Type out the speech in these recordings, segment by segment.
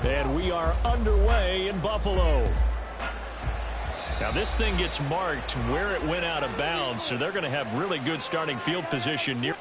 And we are underway in Buffalo. Now this thing gets marked where it went out of bounds, so they're going to have really good starting field position near.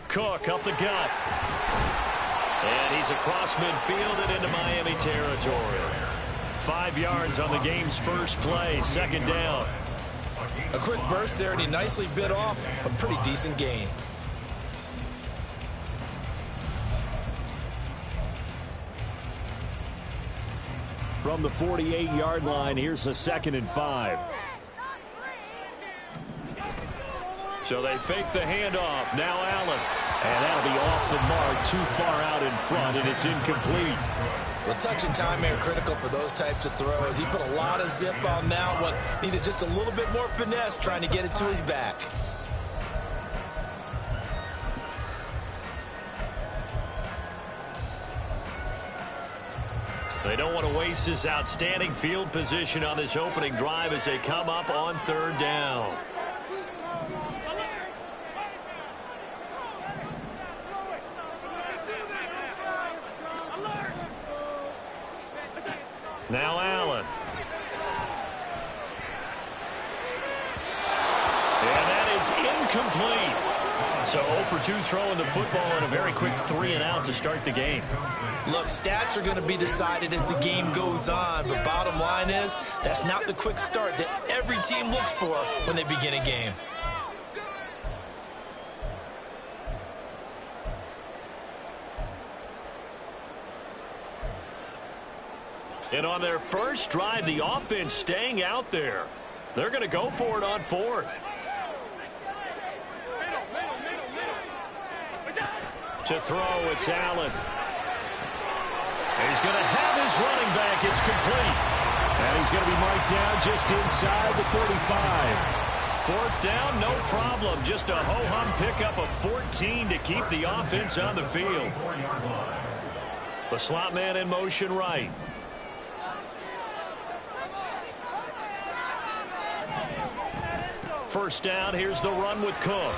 Cook up the gut. And he's across midfield and into Miami territory. 5 yards on the game's first play, second down. A quick burst there, and he nicely bit off a pretty decent gain. From the 48-yard line, here's a 2nd and 5. So they fake the handoff. Now Allen. And that'll be off the mark, too far out in front, and it's incomplete. Well, touch and time are critical for those types of throws. He put a lot of zip on that one. Needed just a little bit more finesse trying to get it to his back. They don't want to waste this outstanding field position on this opening drive as they come up on third down. Now Allen. And that is incomplete. So 0 for 2 throwing the football and a very quick 3 and out to start the game. Look, stats are going to be decided as the game goes on, but bottom line is that's not the quick start that every team looks for when they begin a game. And on their first drive, the offense staying out there. They're going to go for it on fourth. To throw, it's Allen. And he's going to have his running back. It's complete. And he's going to be marked down just inside the 45. Fourth down, no problem. Just a ho-hum pickup of 14 to keep the offense on the field. The slot man in motion right. First down, here's the run with Cook.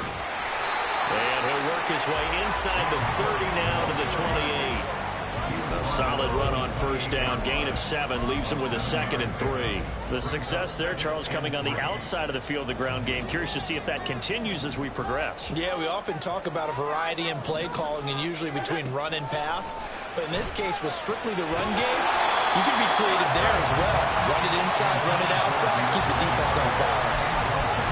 And he'll work his way inside the 30 now to the 28. A solid run on first down, gain of 7, leaves him with a 2nd and 3. The success there, Charles, coming on the outside of the field, the ground game. Curious to see if that continues as we progress. Yeah, we often talk about a variety in play calling and usually between run and pass. But in this case, with strictly the run game, you can be creative there as well. Run it inside, run it outside, keep the defense on balance.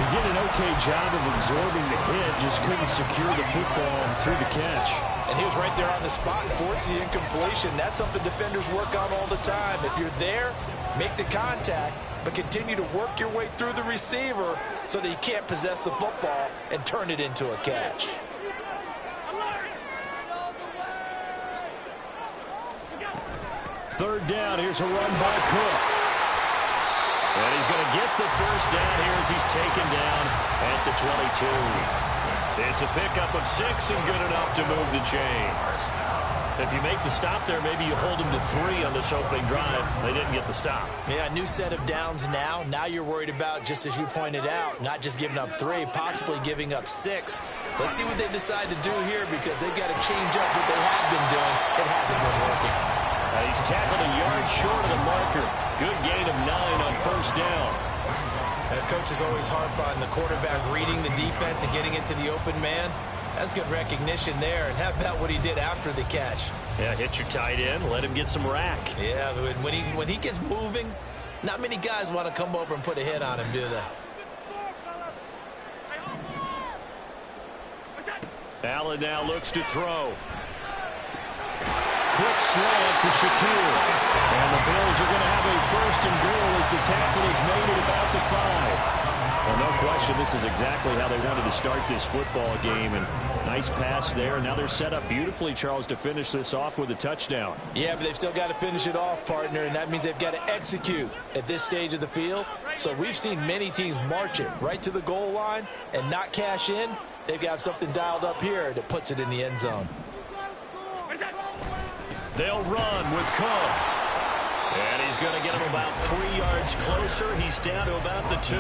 He did an okay job of absorbing the hit, just couldn't secure the football through the catch. And he was right there on the spot and forced the incompletion. That's something defenders work on all the time. If you're there, make the contact, but continue to work your way through the receiver so that you can't possess the football and turn it into a catch. Third down, here's a run by Cook. And he's going to get the first down here as he's taken down at the 22. It's a pickup of 6 and good enough to move the chains. If you make the stop there, maybe you hold them to 3 on this opening drive. They didn't get the stop. Yeah, a new set of downs now. Now you're worried about, just as you pointed out, not just giving up 3, possibly giving up 6. Let's see what they decide to do here because they've got to change up what they have been doing. It hasn't been working. He's tackled a yard short of the marker. Good gain of 9 on first down. And coaches always harp on the quarterback reading the defense and getting it to the open man. That's good recognition there. And how about what he did after the catch? Yeah, hit your tight end, let him get some rack. Yeah, when he gets moving, not many guys want to come over and put a hit on him, do they? Allen now looks to throw. Quick slant to Shakir. And the Bills are going to have a first and goal as the tackle is made at about the 5. Well, no question, this is exactly how they wanted to start this football game. And nice pass there. Now they're set up beautifully, Charles, to finish this off with a touchdown. Yeah, but they've still got to finish it off, partner, and that means they've got to execute at this stage of the field. So we've seen many teams march it right to the goal line and not cash in. They've got something dialed up here that puts it in the end zone. They'll run with Cook. And he's going to get him about 3 yards closer. He's down to about the 2.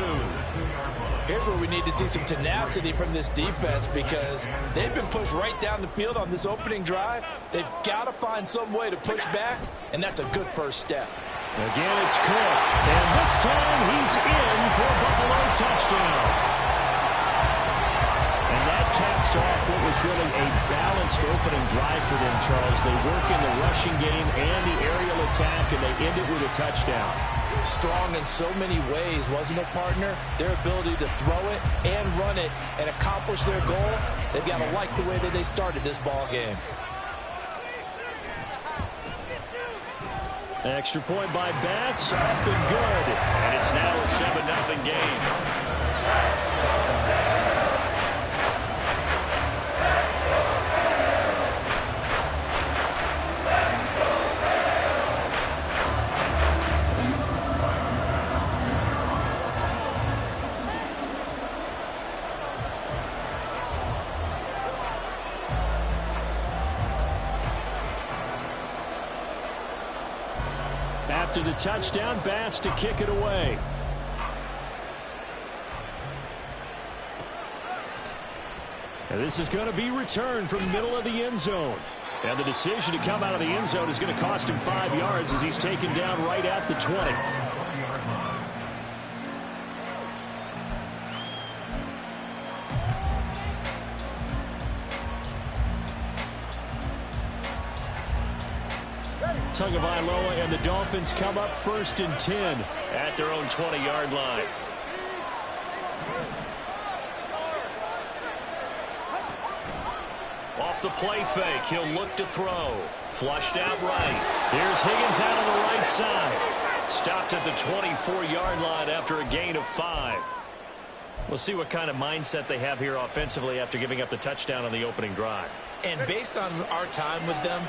Here's where we need to see some tenacity from this defense because they've been pushed right down the field on this opening drive. They've got to find some way to push back, and that's a good first step. Again, it's Cook. And this time he's in for a Buffalo touchdown. And that caps off what was really a balanced opening drive for them, Charles. They work in the rushing game and the aerial attack, and they end it with a touchdown. Strong in so many ways, wasn't it, partner? Their ability to throw it and run it and accomplish their goal, they've got to like the way that they started this ball game. Extra point by Bass, up and good. And it's now a 7-0 game. After the touchdown, Bass to kick it away. And this is going to be returned from the middle of the end zone. And the decision to come out of the end zone is going to cost him 5 yards as he's taken down right at the 20. Tagovailoa and the Dolphins come up 1st and 10 at their own 20-yard line. Off the play fake, he'll look to throw. Flushed out right. Here's Higgins out on the right side. Stopped at the 24-yard line after a gain of 5. We'll see what kind of mindset they have here offensively after giving up the touchdown on the opening drive. And based on our time with them,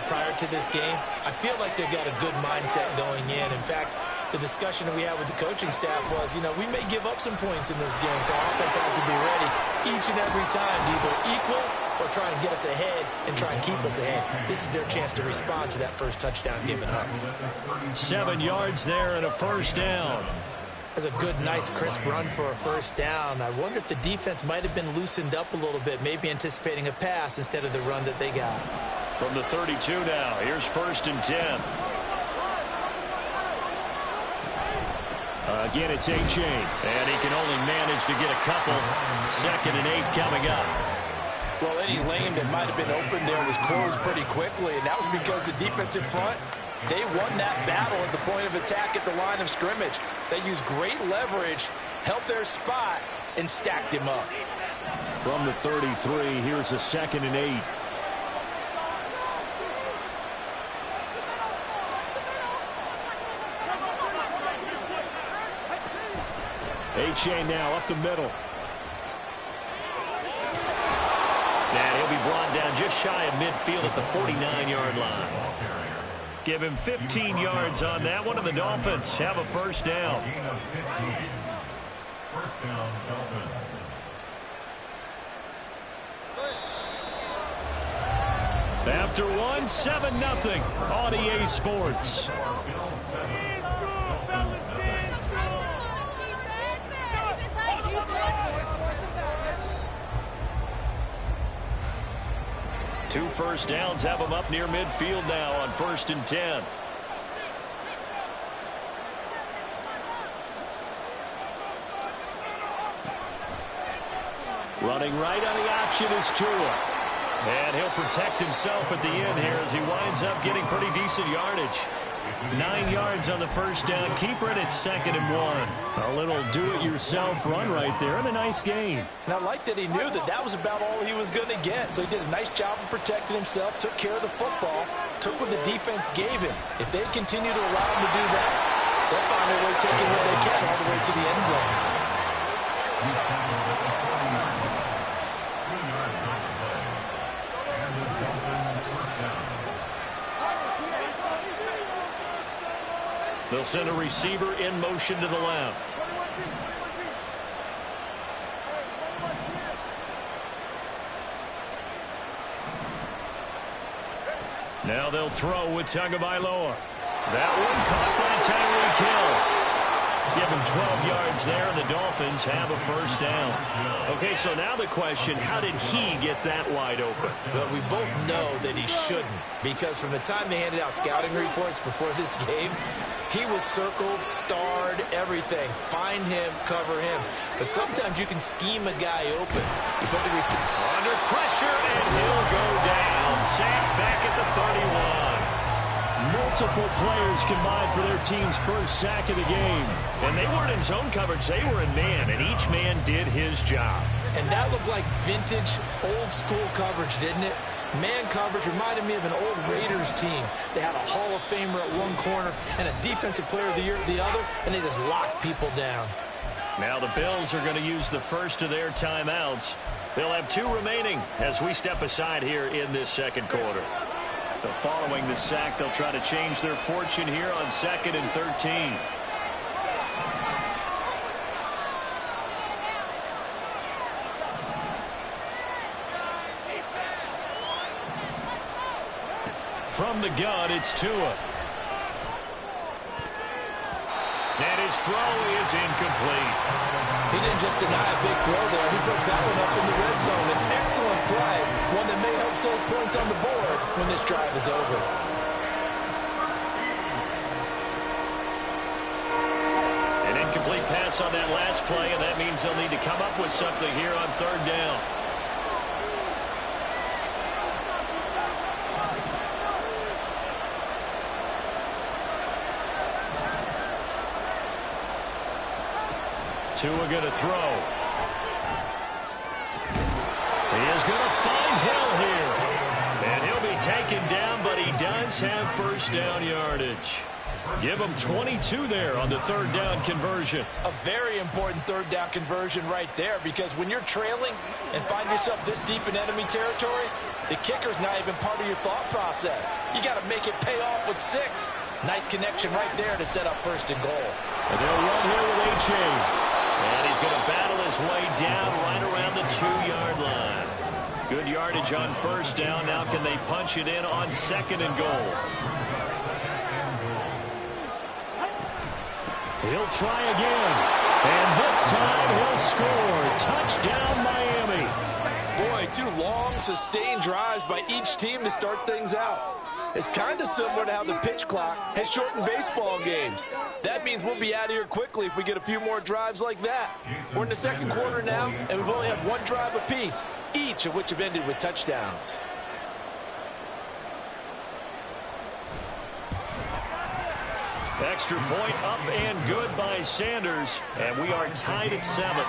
prior to this game, I feel like they've got a good mindset going in. In fact, the discussion that we had with the coaching staff was, we may give up some points in this game, so our offense has to be ready each and every time to either equal or try and get us ahead and try and keep us ahead. This is their chance to respond to that first touchdown given up. 7 yards there and a first down. That's a good, nice, crisp run for a first down. I wonder if the defense might have been loosened up a little bit, maybe anticipating a pass instead of the run that they got. From the 32 now, here's 1st and 10. Again, it's A-Chain, and he can only manage to get a couple. 2nd and 8 coming up. Well, any lane that might have been open there was closed pretty quickly, and that was because the defensive front, they won that battle at the point of attack at the line of scrimmage. They used great leverage, helped their spot, and stacked him up. From the 33, here's a 2nd and 8. A-Chain now up the middle. And he'll be brought down just shy of midfield at the 49-yard line. Give him 15 yards on that one, and the Dolphins have a first down. After one, 7-0 on EA Sports. Two first downs have them up near midfield now on 1st and 10. Running right on the option is Tua. And he'll protect himself at the end here as he winds up getting pretty decent yardage. 9 yards on the first down. Keeper it at 2nd and 1. A little do-it-yourself run right there and a nice gain. And I like that he knew that that was about all he was going to get. So he did a nice job of protecting himself, took care of the football, took what the defense gave him. If they continue to allow him to do that, they'll find their way taking what they can all the way to the end zone. They'll send a receiver in motion to the left. Now they'll throw with Tagovailoa. That one caught by Tyreek Hill. Give him 12 yards there, and the Dolphins have a first down. Okay, so now the question, how did he get that wide open? Well, we both know that he shouldn't, because from the time they handed out scouting reports before this game, he was circled, starred, everything. Find him, cover him. But sometimes you can scheme a guy open. You put the receiver under pressure, and he'll go down. Sacked back at the 31. Multiple players combined for their team's first sack of the game. And they weren't in zone coverage. They were in man, and each man did his job. And that looked like vintage, old-school coverage, didn't it? Man coverage reminded me of an old Raiders team. They had a Hall of Famer at one corner and a Defensive Player of the Year at the other, and they just locked people down. Now the Bills are going to use the first of their timeouts. They'll have 2 remaining as we step aside here in this second quarter. So following the sack, they'll try to change their fortune here on 2nd and 13. From the gun, it's Tua. his throw is incomplete. He didn't just deny a big throw there. He broke that one up in the red zone. An excellent play, one that may help save points on the board when this drive is over. An incomplete pass on that last play, and that means they'll need to come up with something here on third down. Tua going to throw. He is going to find Hill here. And he'll be taken down, but he does have first down yardage. Give him 22 there on the third down conversion. A very important third down conversion right there, because when you're trailing and find yourself this deep in enemy territory, the kicker's not even part of your thought process. You got to make it pay off with 6. Nice connection right there to set up first and goal. And they'll run here with H.A. And he's going to battle his way down right around the 2-yard line. Good yardage on first down. Now can they punch it in on second and goal? He'll try again. And this time he'll score. Touchdown, Miami. Boy, 2 long, sustained drives by each team to start things out. It's kind of similar to how the pitch clock has shortened baseball games. That means we'll be out of here quickly if we get a few more drives like that. We're in the second quarter now, and we've only had 1 drive apiece, each of which have ended with touchdowns. Extra point up and good by Sanders, and we are tied at 7.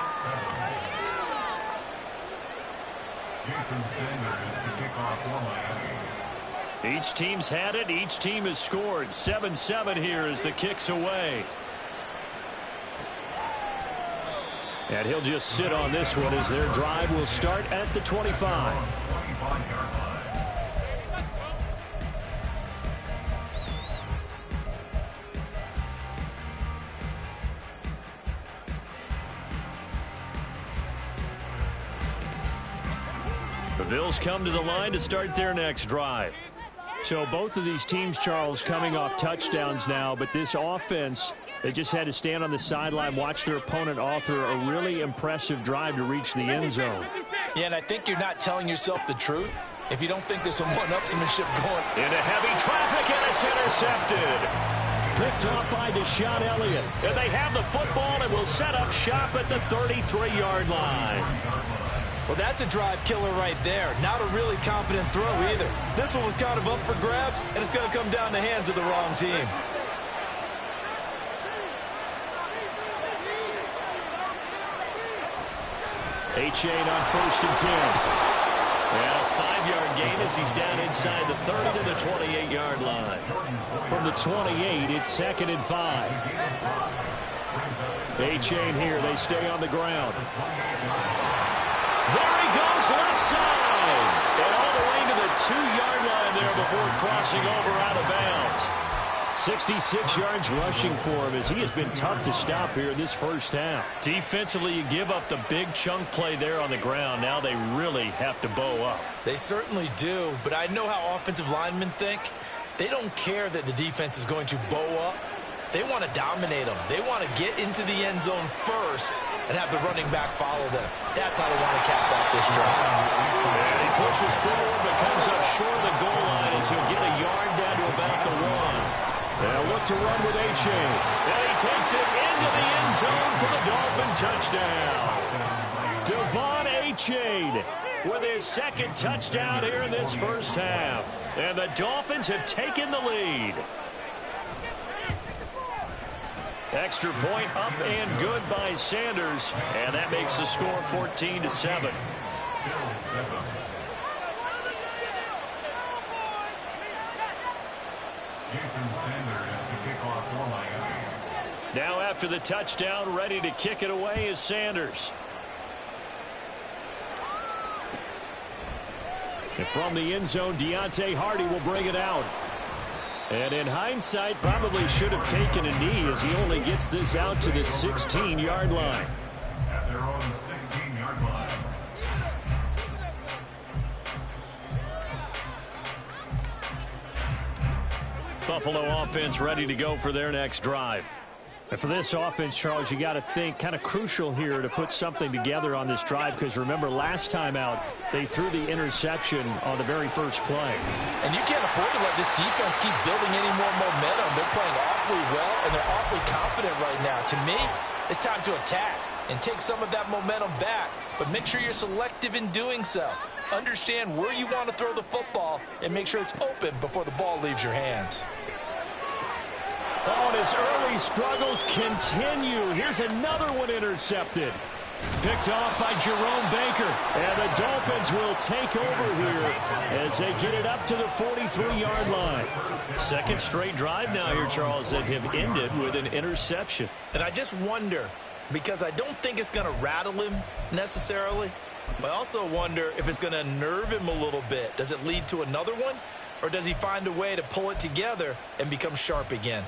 Each team's had it. Each team has scored. 7-7 here as the kick's away. And he'll just sit on this one as their drive will start at the 25. The Bills come to the line to start their next drive. So both of these teams, Charles, coming off touchdowns now, but this offense, they just had to stand on the sideline, watch their opponent author a really impressive drive to reach the end zone. Yeah, and I think you're not telling yourself the truth if you don't think there's some one-upsmanship going. Into heavy traffic, and it's intercepted. Picked off by Deshaun Elliott. And they have the football and will set up shop at the 33-yard line. Well, that's a drive killer right there. Not a really confident throw either. This one was kind of up for grabs, and it's going to come down the hands of the wrong team. H.A. on first and 10. And a 5-yard gain as he's down inside the 30 to the 28-yard line. From the 28, it's second and 5. H.A. here, they stay on the ground. There he goes, left side. And all the way to the 2-yard line there before crossing over out of bounds. 66 yards rushing for him as he has been tough to stop here in this first half. Defensively, you give up the big chunk play there on the ground. Now they really have to bow up. They certainly do, but I know how offensive linemen think. They don't care that the defense is going to bow up. They want to dominate them. They want to get into the end zone first and have the running back follow them. That's how they want to cap off this drive. And he pushes forward but comes up short of the goal line as he'll get a yard down to about the 1. They'll look to run with H.A. And he takes it into the end zone for the Dolphin touchdown. Devon H.A. with his second touchdown here in this first half. And the Dolphins have taken the lead. Extra point up and good by Sanders, and that makes the score 14-7. Now after the touchdown, ready to kick it away is Sanders. And from the end zone, Deontay Hardy will bring it out. And in hindsight, probably should have taken a knee as he only gets this out to the 16-yard line. At their own 16-yard line. Buffalo offense ready to go for their next drive. And for this offense, Charles, you got to think kind of crucial here to put something together on this drive, because remember last time out they threw the interception on the very first play. And you can't afford to let this defense keep building any more momentum. They're playing awfully well, and they're awfully confident right now. To me, it's time to attack and take some of that momentum back, but make sure you're selective in doing so. Understand where you want to throw the football and make sure it's open before the ball leaves your hands. Oh, and his early struggles continue. Here's another one intercepted. Picked off by Jerome Baker. And the Dolphins will take over here as they get it up to the 43-yard line. Second straight drive now here, Charles, that have ended with an interception. And I just wonder, because I don't think it's going to rattle him necessarily, but I also wonder if it's going to nerve him a little bit. Does it lead to another one, or does he find a way to pull it together and become sharp again?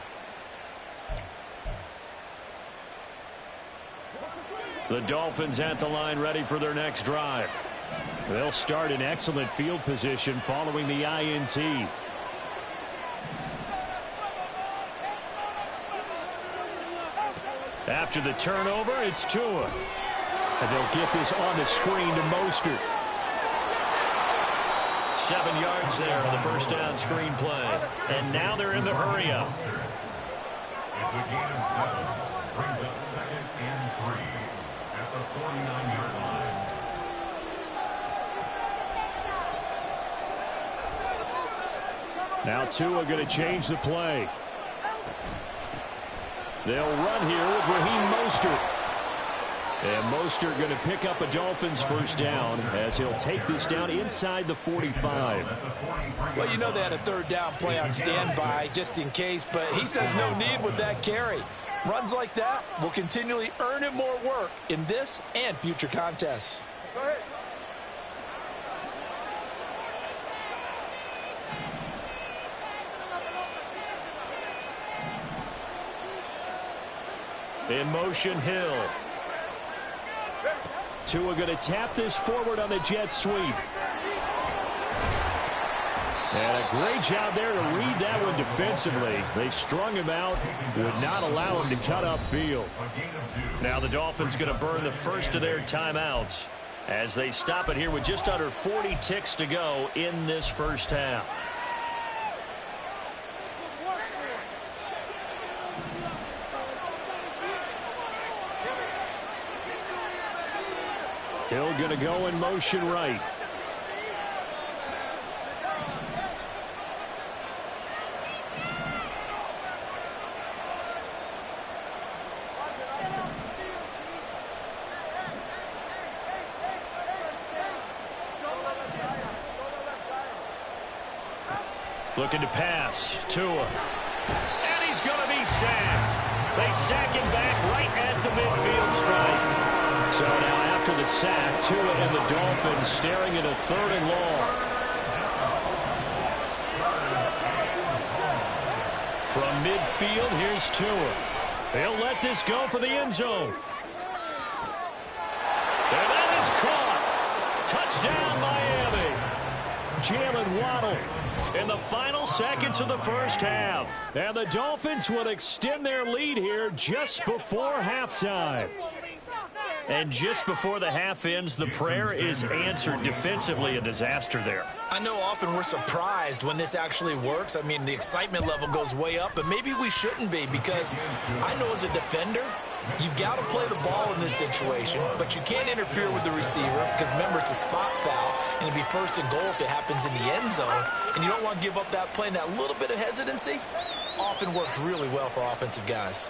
The Dolphins at the line, ready for their next drive. They'll start in excellent field position following the INT. After the turnover, it's Tua. And they'll get this on the screen to Mostert. 7 yards there on the first down screen play. And now they're in the hurry-up. It's a gain of 7. Brings up 2nd and 3 at the 49-yard line. Now Tua going to change the play. They'll run here with Raheem Mostert. And Mostert going to pick up a Dolphins first down as he'll take this down inside the 45. Well, you know they had a third down play on standby just in case, but he says no need with that carry. Runs like that will continually earn him more work in this and future contests. Go ahead. In motion, Hill. Tua going to tap this forward on the jet sweep. And a great job there to read that one defensively. They strung him out, would not allow him to cut upfield. Now the Dolphins going to burn the first of their timeouts as they stop it here with just under 40 ticks to go in this first half. Hill going to go in motion right. Looking to pass. Tua. And he's going to be sacked. They sack him back right at the midfield stripe. So now after the sack, Tua and the Dolphins staring at a 3rd and long. From midfield, here's Tua. He'll let this go for the end zone. And that is caught. Touchdown, Miami. Jalen Waddle in the final seconds of the first half. And the Dolphins will extend their lead here just before halftime. And just before the half ends, the prayer is answered. Defensively, a disaster there. I know often we're surprised when this actually works. I mean, the excitement level goes way up, but maybe we shouldn't be, because I know as a defender, you've got to play the ball in this situation, but you can't interfere with the receiver because, remember, it's a spot foul, and it'd be 1st and goal if it happens in the end zone, and you don't want to give up that play. And that little bit of hesitancy often works really well for offensive guys.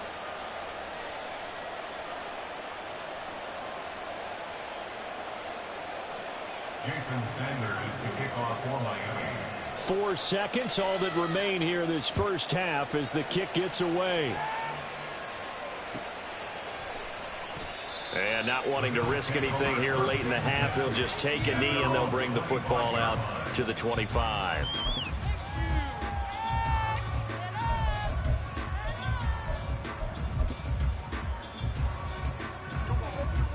Jason Sanders to kick off for Miami. 4 seconds, all that remain here this first half as the kick gets away. And not wanting to risk anything here late in the half, he'll just take a knee and they'll bring the football out to the 25.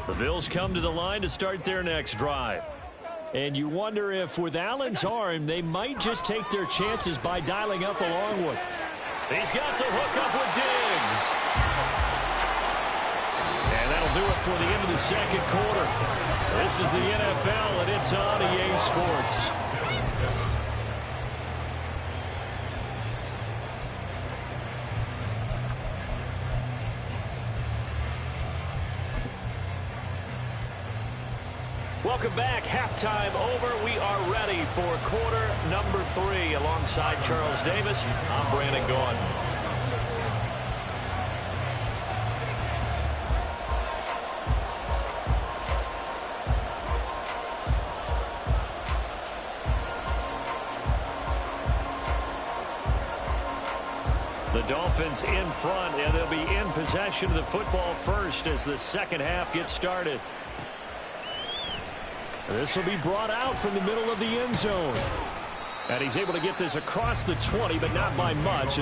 The Bills come to the line to start their next drive. And you wonder if with Allen's arm, they might just take their chances by dialing up a long one. He's got the hook up with Diggs. That'll do it for the end of the second quarter. This is the NFL, and it's on EA Sports. Welcome back. Halftime over. We are ready for quarter number 3. Alongside Charles Davis, I'm Brandon Gaughan. The Dolphins in front, and they'll be in possession of the football first as the second half gets started. This will be brought out from the middle of the end zone. And he's able to get this across the 20, but not by much.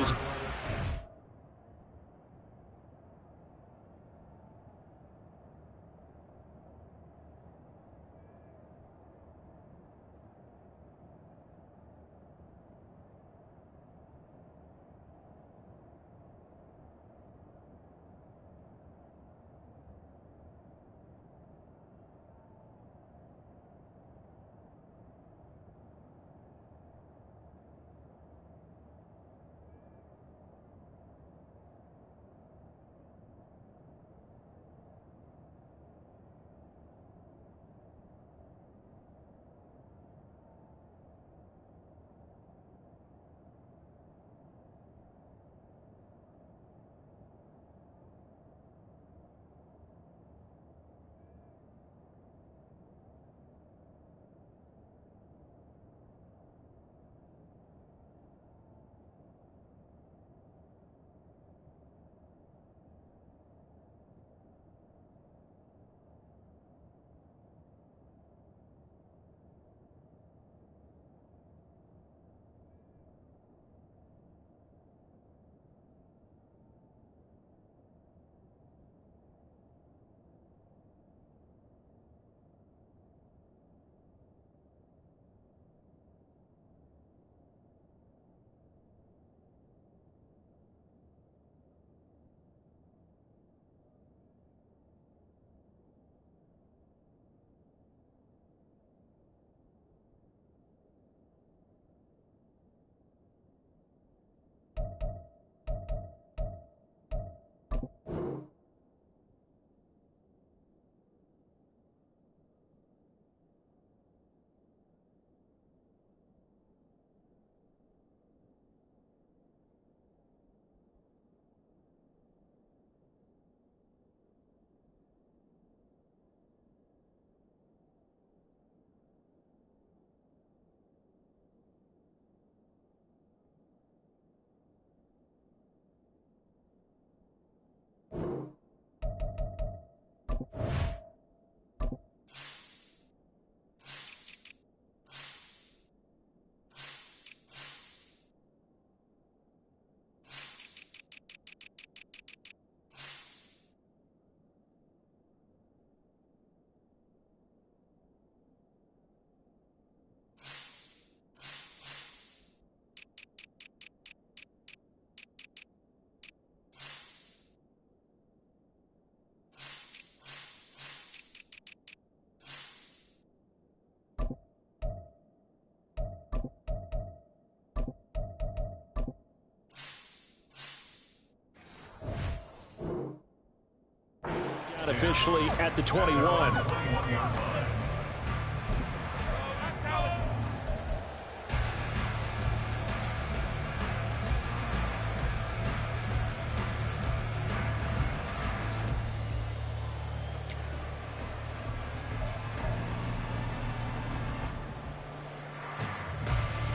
Officially at the 21.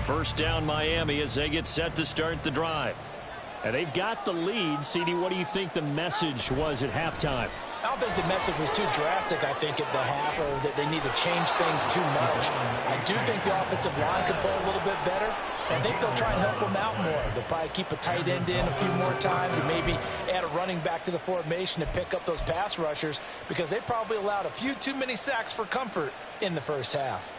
First down Miami as they get set to start the drive. And they've got the lead. CD, what do you think the message was at halftime? I don't think the message was too drastic, I think, at the half, or that they need to change things too much. I do think the offensive line could play a little bit better. I think they'll try and help them out more. They'll probably keep a tight end in a few more times and maybe add a running back to the formation to pick up those pass rushers, because they probably allowed a few too many sacks for comfort in the first half.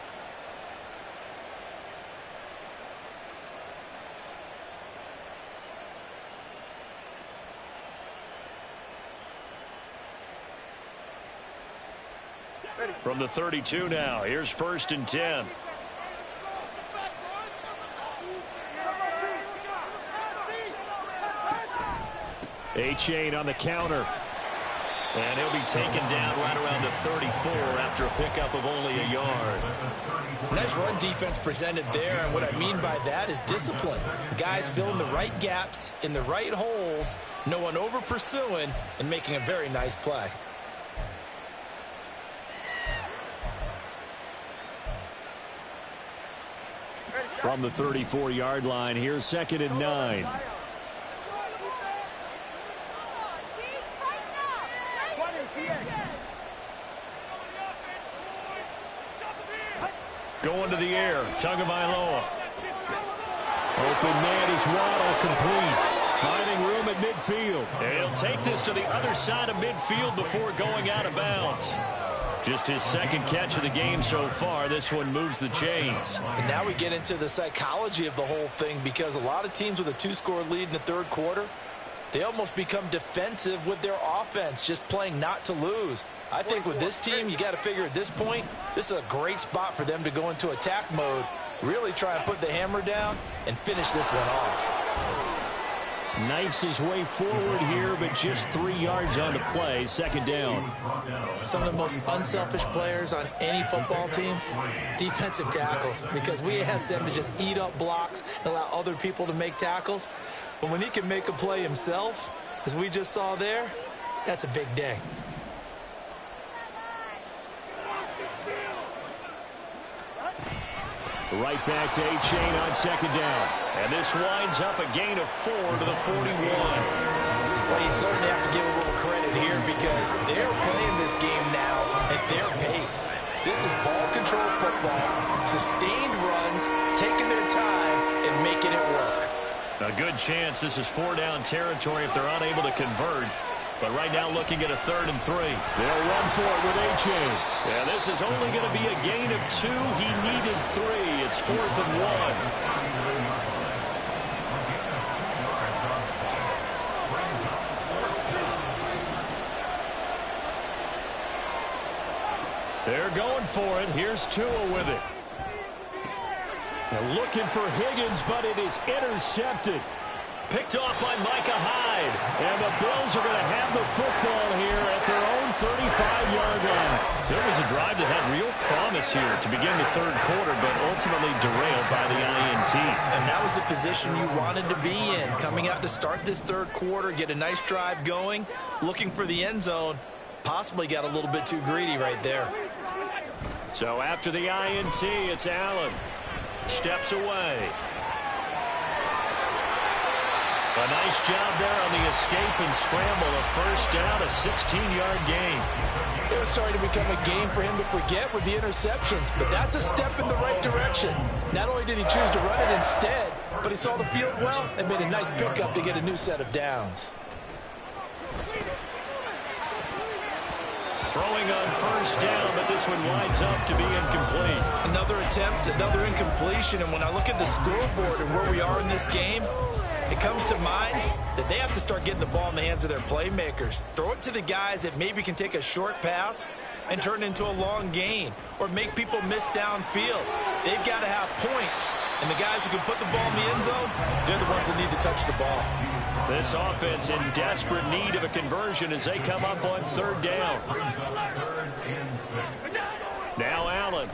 From the 32 now, here's 1st and 10. A-Chain on the counter. And he'll be taken down right around the 34 after a pickup of only a yard. Nice run defense presented there, and what I mean by that is discipline. Guys filling the right gaps in the right holes, no one over pursuing, and making a very nice play. From the 34-yard line, here's 2nd and 9. Going to the air, Tagovailoa. Open man is Waddle, complete. Finding room at midfield. And he'll take this to the other side of midfield before going out of bounds. Just his 2nd catch of the game so far. This one moves the chains. And now we get into the psychology of the whole thing, because a lot of teams with a 2-score lead in the 3rd quarter, they almost become defensive with their offense, just playing not to lose. I think with this team, you got to figure at this point, this is a great spot for them to go into attack mode, really try and put the hammer down and finish this one off. Knifes his way forward here, but just 3 yards on the play. 2nd down. Some of the most unselfish players on any football team, defensive tackles, because we ask them to just eat up blocks and allow other people to make tackles. But when he can make a play himself, as we just saw there, that's a big day. Right back to A-Chain on 2nd down. And this winds up a gain of 4 to the 41. Well, you certainly have to give a little credit here, because they're playing this game now at their pace. This is ball control football, sustained runs, taking their time and making it work. A good chance this is 4-down territory if they're unable to convert. But right now looking at a 3rd and 3. They'll run for it with A-Chain. Yeah, this is only going to be a gain of 2. He needed 3. It's 4th and 1. They're going for it. Here's Tua with it. They're looking for Higgins, but it is intercepted. Picked off by Micah Hyde. And the Bills are going to have the football here at their own 35-yard line. So it was a drive that had real promise here to begin the 3rd quarter, but ultimately derailed by the INT. And that was the position you wanted to be in. Coming out to start this 3rd quarter, get a nice drive going, looking for the end zone. Possibly got a little bit too greedy right there. So after the INT, it's Allen. Steps away. A nice job there on the escape and scramble. A 1st down, a 16-yard gain. It was starting to become a game for him to forget with the interceptions, but that's a step in the right direction. Not only did he choose to run it instead, but he saw the field well and made a nice pickup to get a new set of downs. Throwing on 1st down, but this one winds up to be incomplete. Another attempt, another incompletion, and when I look at the scoreboard and where we are in this game, it comes to mind that they have to start getting the ball in the hands of their playmakers. Throw it to the guys that maybe can take a short pass and turn it into a long gain, or make people miss downfield. They've got to have points, and the guys who can put the ball in the end zone, they're the ones that need to touch the ball. This offense in desperate need of a conversion as they come up on 3rd down. Now Allen.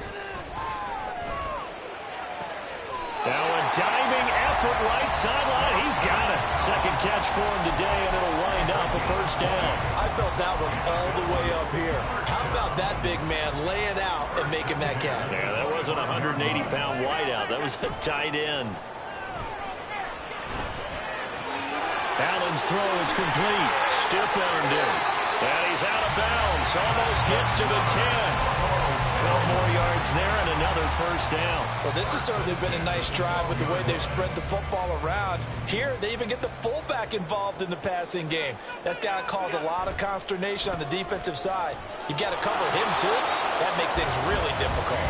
Now a diving effort right sideline. He's got it. 2nd catch for him today, and it'll wind up a 1st down. I felt that one all the way up here. How about that big man laying out and making that catch? Yeah, that wasn't a 180-pound wideout. That was a tight end. Allen's throw is complete. Stiff-armed him. And he's out of bounds. Almost gets to the 10. 12 more yards there and another 1st down. Well, this has certainly been a nice drive with the way they've spread the football around. Here, they even get the fullback involved in the passing game. That's got to cause a lot of consternation on the defensive side. You've got to cover him, too. That makes things really difficult.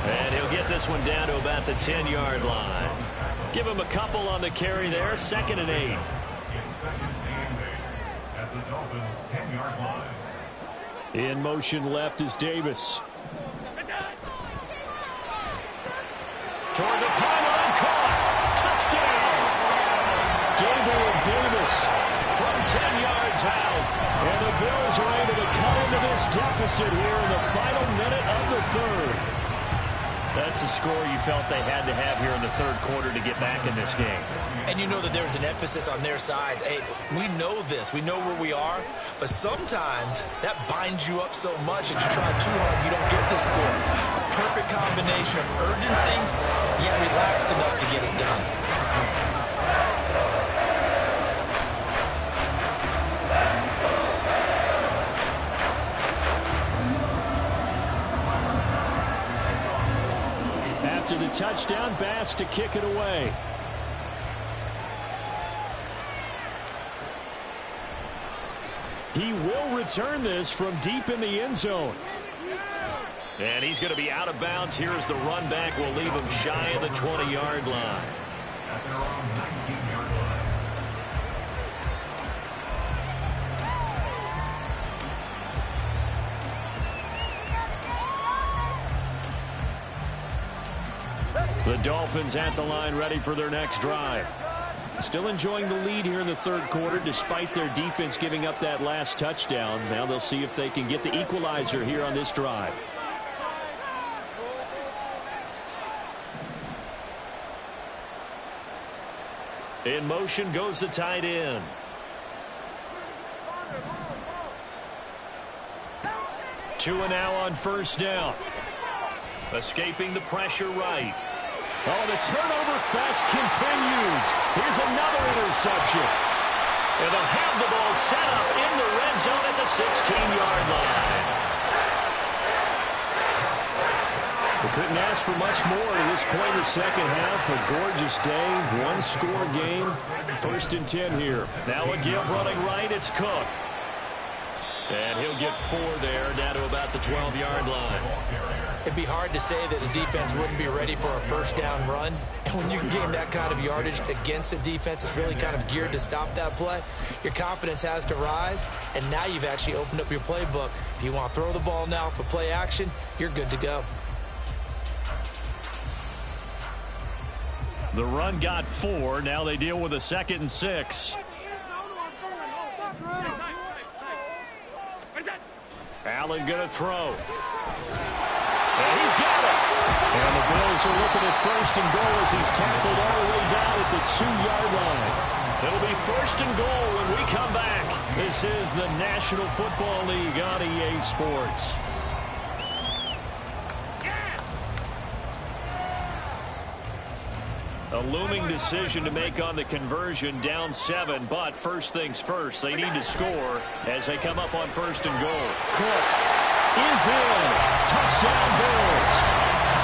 And he'll get this one down to about the 10-yard line. Give him a couple on the carry there. 2nd and 8. It's 2nd and 8 at the Dolphins' 10-yard line. In motion left is Davis. Toward the pylon, caught. Touchdown. Gabriel Davis from 10 yards out. And the Bills are able to cut into this deficit here in the final minute of the third. That's a score you felt they had to have here in the third quarter to get back in this game. And you know that there's an emphasis on their side. Hey, we know this. We know where we are. But sometimes that binds you up so much that you try too hard, you don't get the score. A perfect combination of urgency, yet relaxed enough to get it done. After the touchdown, Bass to kick it away. He will return this from deep in the end zone. And he's going to be out of bounds here as the run back will leave him shy of the 20-yard line. At their own 19-yard line. The Dolphins at the line ready for their next drive. Still enjoying the lead here in the third quarter despite their defense giving up that last touchdown. Now they'll see if they can get the equalizer here on this drive. In motion goes the tight end. Tua now on first down. Escaping the pressure right. Oh, the turnover fest continues. Here's another interception. And they'll have the ball set up in the red zone at the 16-yard line. We couldn't ask for much more to this point in the second half. A gorgeous day, one-score game. 1st and 10 here. Now a give running right, it's Cook. And he'll get 4 there, down to about the 12-yard line. It'd be hard to say that a defense wouldn't be ready for a first down run. And when you can gain that kind of yardage against a defense that's really kind of geared to stop that play, your confidence has to rise. And now you've actually opened up your playbook. If you want to throw the ball now for play action, you're good to go. The run got 4. Now they deal with a 2nd and 6. Allen going to throw. And he's got it. And the Bills are looking at 1st and goal as he's tackled all the way down at the 2-yard line. It'll be 1st and goal when we come back. This is the National Football League on EA Sports. A looming decision to make on the conversion, down 7, but first things first, they need to score as they come up on 1st and goal. Cook is in. Touchdown Bills.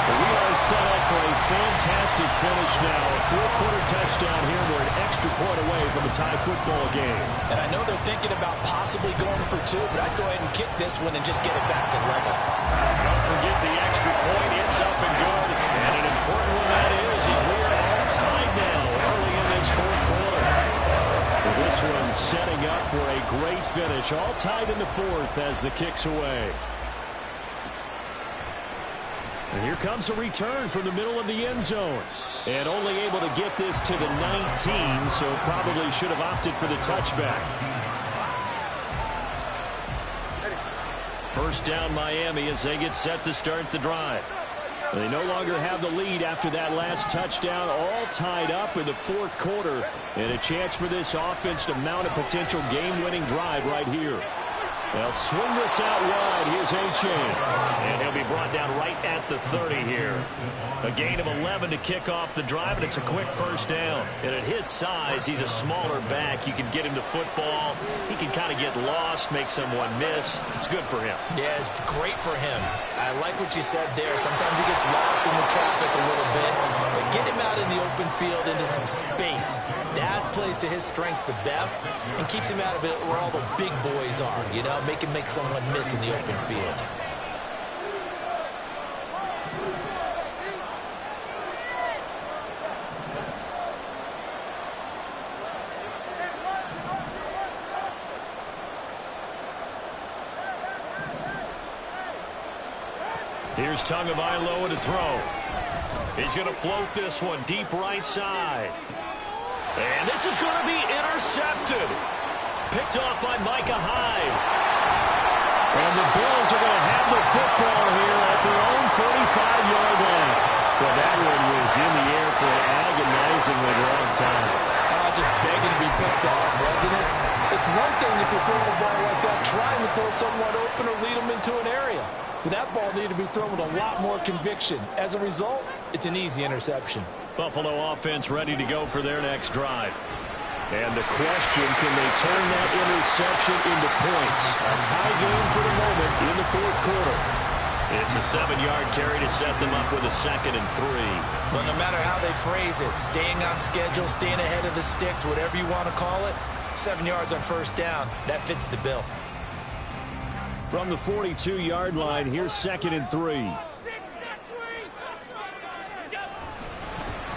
We are set up for a fantastic finish now. A 4th-quarter touchdown here. We're an extra point away from a tie football game. And I know they're thinking about possibly going for 2, but I'd go ahead and kick this one and just get it back to level. Don't forget the extra point. It's up and good. And an important one that is we are all tied now early in this 4th quarter. This one setting up for a great finish. All tied in the 4th as the kick's away. And here comes a return from the middle of the end zone. And only able to get this to the 19, so probably should have opted for the touchback. 1st down Miami as they get set to start the drive. They no longer have the lead after that last touchdown, all tied up in the 4th quarter. And a chance for this offense to mount a potential game-winning drive right here. They'll swing this out wide. Here's A-Chain. And he'll be brought down right at the 30 here. A gain of 11 to kick off the drive, and it's a quick 1st down. And at his size, he's a smaller back. You can get him to football. He can kind of get lost, make someone miss. It's good for him. Yeah, it's great for him. I like what you said there. Sometimes he gets lost in the traffic a little bit. But get him out in the open field into some space. That plays to his strengths the best and keeps him out of it where all the big boys are, you know? Make him make someone miss in the open field. Here's Tagovailoa to throw. He's going to float this one deep right side. And this is going to be intercepted. Picked off by Micah Hyde. And the Bills are going to have the football here at their own 45-yard line. Well, that one was in the air for an agonizingly long time. Just begging to be picked off, wasn't it? It's one thing if you're throwing a ball like that, trying to throw someone open or lead them into an area. But that ball needed to be thrown with a lot more conviction. As a result, it's an easy interception. Buffalo offense ready to go for their next drive. And the question, can they turn that interception into points? A tie game for the moment in the fourth quarter. It's a 7-yard carry to set them up with a 2nd and 3. Well, no matter how they phrase it, staying on schedule, staying ahead of the sticks, whatever you want to call it, 7 yards on first down, that fits the bill. From the 42-yard line, here's 2nd and 3.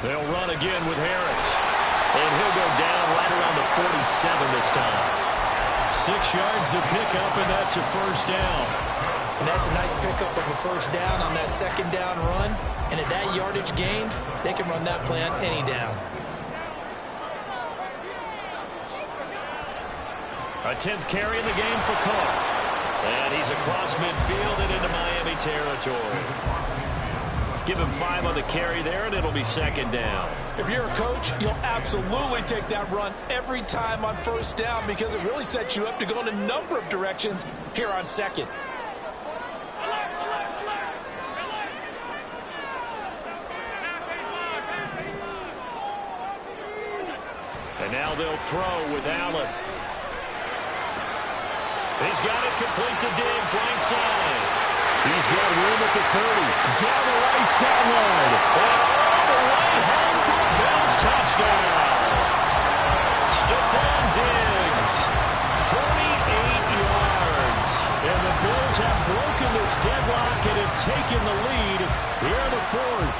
They'll run again with Harris. And he'll go down right around the 47 this time. 6 yards the pickup, and that's a first down. And that's a nice pickup of a first down on that 2nd down run. And at that yardage gained, they can run that play on any down. A 10th carry in the game for Carr. And he's across midfield and into Miami territory. Give him 5 on the carry there, and it'll be 2nd down. If you're a coach, you'll absolutely take that run every time on first down because it really sets you up to go in a number of directions here on 2nd. And now they'll throw with Allen. He's got it complete to Diggs, right side. He's got room at the 30. Down the right sideline. And all the way home for a Bills touchdown. Stephon Diggs, 48 yards. And the Bills have broken this deadlock and have taken the lead here in the fourth.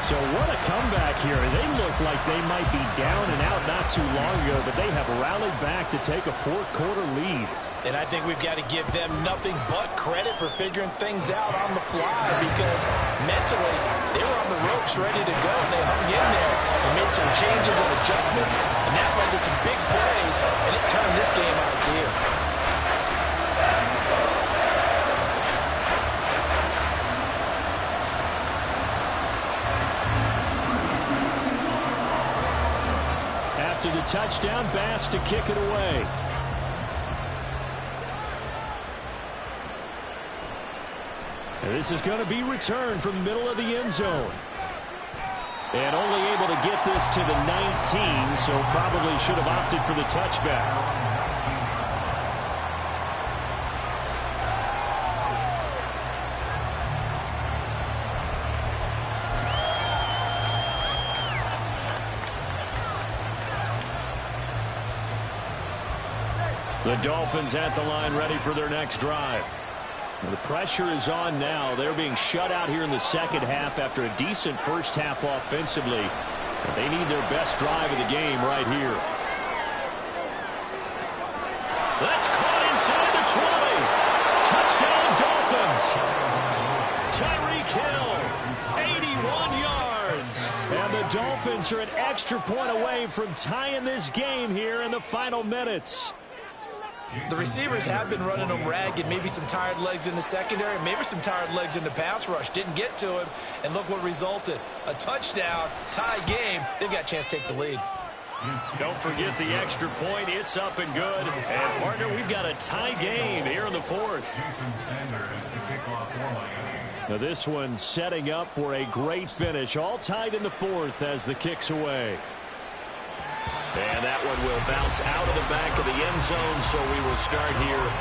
So what a comeback here. They look like they might be down and out not too long ago, but they have rallied back to take a fourth quarter lead. And I think we've got to give them nothing but credit for figuring things out on the fly because mentally they were on the ropes ready to go and they hung in there and made some changes and adjustments, and that led to some big plays, and it turned this game on its ear. After the touchdown, Bass to kick it away. And this is going to be returned from the middle of the end zone. And only able to get this to the 19, so probably should have opted for the touchback. The Dolphins at the line ready for their next drive. The pressure is on now. They're being shut out here in the second half after a decent first half offensively. But they need their best drive of the game right here. That's caught inside the 20. Touchdown Dolphins. Tyreek Hill, 81 yards. And the Dolphins are an extra point away from tying this game here in the final minutes. The receivers have been running them ragged, maybe some tired legs in the secondary, maybe some tired legs in the pass rush. Didn't get to him, and look what resulted. A touchdown, tie game. They've got a chance to take the lead. Don't forget the extra point. It's up and good. And, partner, we've got a tie game here in the fourth. Now this one setting up for a great finish. All tied in the fourth as the kick's away. And that one will bounce out of the back of the end zone, so we will start here.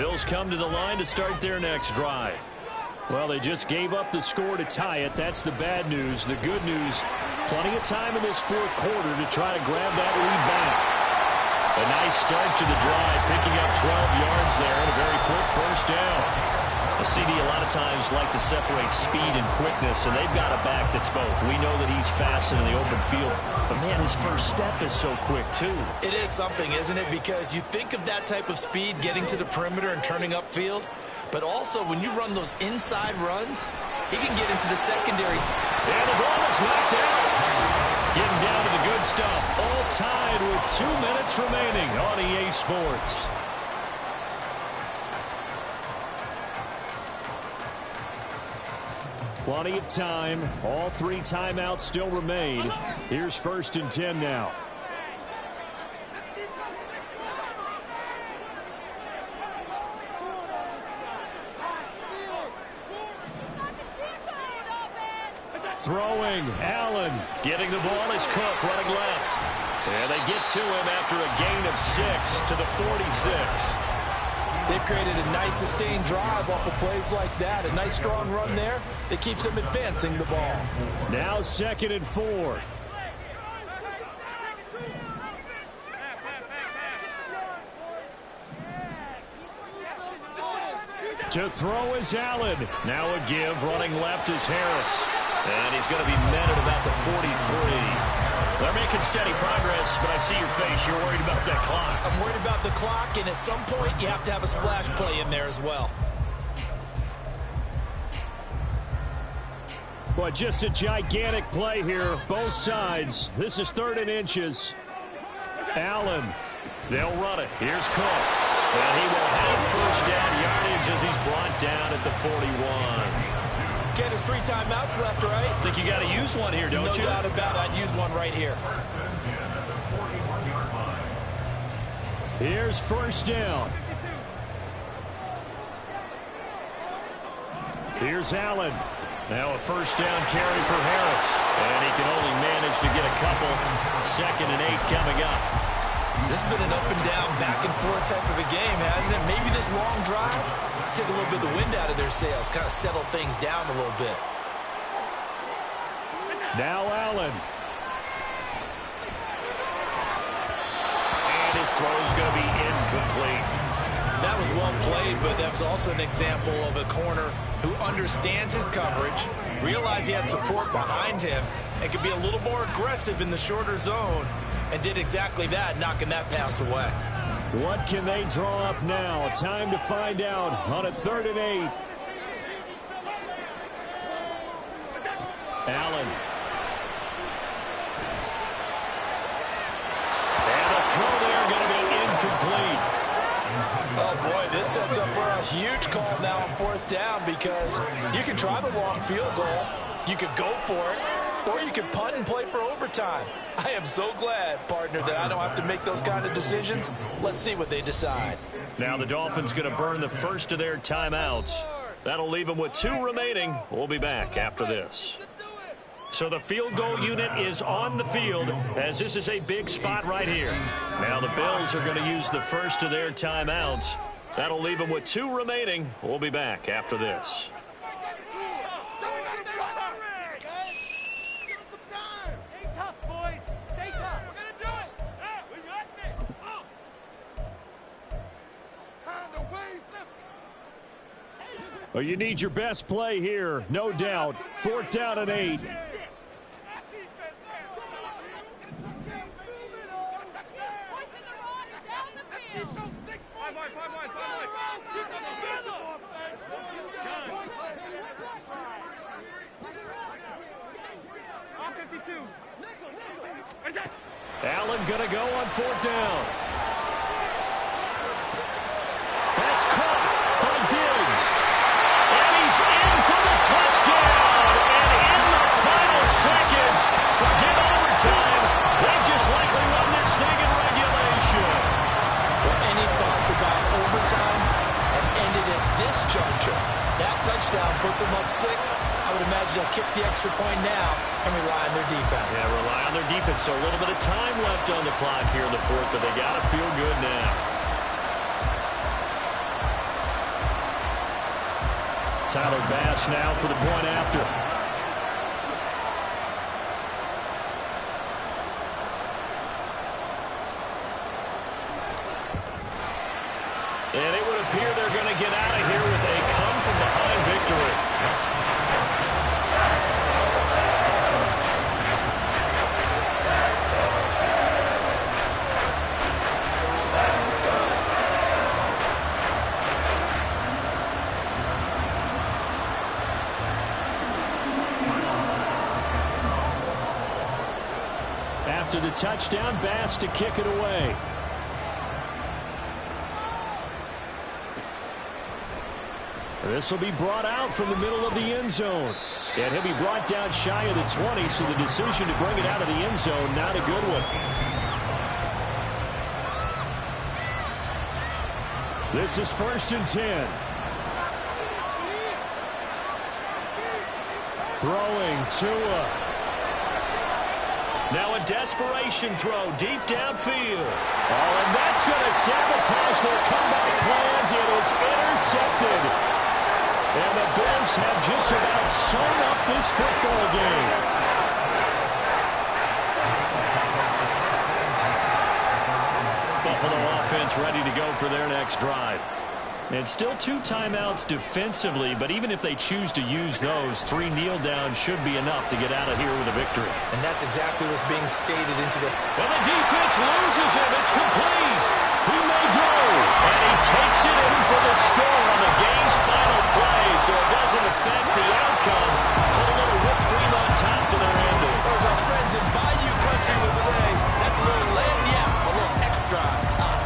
Bills come to the line to start their next drive. Well, they just gave up the score to tie it. That's the bad news. The good news, plenty of time in this fourth quarter to try to grab that lead back. A nice start to the drive, picking up 12 yards there and a very quick first down. A CD a lot of times like to separate speed and quickness, and they've got a back that's both. We know that he's fast in the open field, but, man, his first step is so quick, too. It is something, isn't it? Because you think of that type of speed getting to the perimeter and turning upfield, but also when you run those inside runs, he can get into the secondaries. And the ball is knocked out. Getting down to the good stuff. All tied with 2 minutes remaining on EA Sports. Plenty of time. All 3 timeouts still remain. Here's 1st and 10 now. Throwing, Allen. Getting the ball is Cook running left. And they get to him after a gain of 6 to the 46. They've created a nice sustained drive off of plays like that. A nice strong run there that keeps them advancing the ball. Now 2nd and 4. To throw is Allen. Now a give. Running left is Harris. And he's going to be met at about the 43. They're making steady progress, but I see your face. You're worried about that clock. I'm worried about the clock, and at some point, you have to have a splash play in there as well. Well, just a gigantic play here, both sides. This is 3rd and inches. Allen, they'll run it. Here's Cook. And he will have first down yardage as he's brought down at the 41. Ken, there's 3 timeouts left, right? Think you got to use one here, don't you? No doubt about it. I'd use one right here. Here's first down. Here's Allen. Now a first down carry for Harris. And he can only manage to get a couple. 2nd and 8 coming up. This has been an up and down, back and forth type of a game, hasn't it? Maybe this long drive take a little bit of the wind out of their sails, kind of settle things down a little bit. Now Allen. And his throw is going to be incomplete. That was well played, but that was also an example of a corner who understands his coverage, realized he had support behind him, and could be a little more aggressive in the shorter zone, and did exactly that, knocking that pass away. What can they draw up now? Time to find out on a 3rd and 8. Allen. And the throw there going to be incomplete. Oh, boy, this sets up for a huge call now on 4th down because you can try the long field goal, you could go for it, or you could punt and play for overtime. I am so glad, partner, that I don't have to make those kind of decisions. Let's see what they decide. Now the Dolphins going to burn the first of their timeouts. That'll leave them with 2 remaining. We'll be back after this. So the field goal unit is on the field as this is a big spot right here. Now the Bills are going to use the first of their timeouts. That'll leave them with 2 remaining. We'll be back after this. Well, you need your best play here, no doubt. 4th down and 8. Allen gonna go on 4th down. That's caught by Diggs. And he's in for the touchdown. And in the final seconds, forget overtime. They just likely won this thing in regulation. Well, any thoughts about overtime and ended at this juncture? That touchdown puts them up 6. I would imagine they'll kick the extra point now and rely on their defense. Yeah, rely on their defense. So a little bit of time left on the clock here in the 4th, but they got to feel good now. Tyler Bass now for the point after. And it would appear they're going to get out of here with a come-from-behind victory. After the touchdown, Bass to kick it away. This will be brought out from the middle of the end zone. And he'll be brought down shy of the 20, so the decision to bring it out of the end zone, not a good one. This is 1st and 10. Throwing Tua. Now a desperation throw deep downfield. Oh, and that's going to sabotage their comeback plans. It is intercepted. And the Bills have just about sewn up this football game. Buffalo offense ready to go for their next drive. And still 2 timeouts defensively, but even if they choose to use those, 3 kneel downs should be enough to get out of here with a victory. And that's exactly what's being stated into the... And the defense loses him. It's complete. He may go. And he takes it in for the score on the game's final play, so it doesn't affect the outcome. Put a little whipped cream on top to their ending. Or as our friends in Bayou Country would say, that's a little lagniappe, a little extra on top.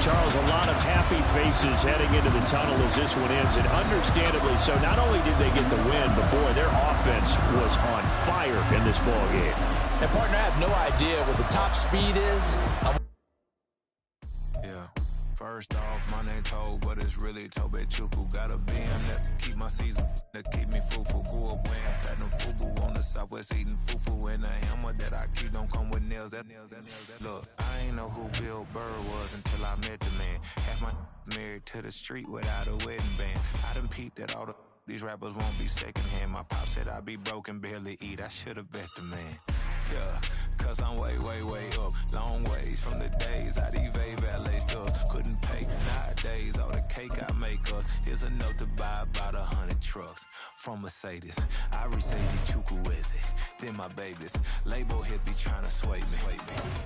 Charles, a lot of happy faces heading into the tunnel as this one ends, and understandably so. Not only did they get the win, but boy, their offense was on fire in this ball game. And partner, I have no idea what the top speed is. Yeah. First off, my name Toad, but it's really Tobe Chuku. Got a BM that keep my season, that keep me fruitful. Grew up wearing platinum FUBU on the Southwest, eating fufu. And the hammer that I keep don't come with nails. Look, I ain't know who Bill Burr was until I met the man. Half my married to the street without a wedding band. I done peeped at all these rappers won't be secondhand. My pop said I'd be broken, barely eat. I should've bet the man. Yeah, cause I'm way, way, way up. Long ways from the days I evade valet stores. Couldn't pay nowadays. All the cake I make us is enough to buy about 100 trucks from Mercedes. I resage Chukwueze, then my babies. Label hit be trying to sway me,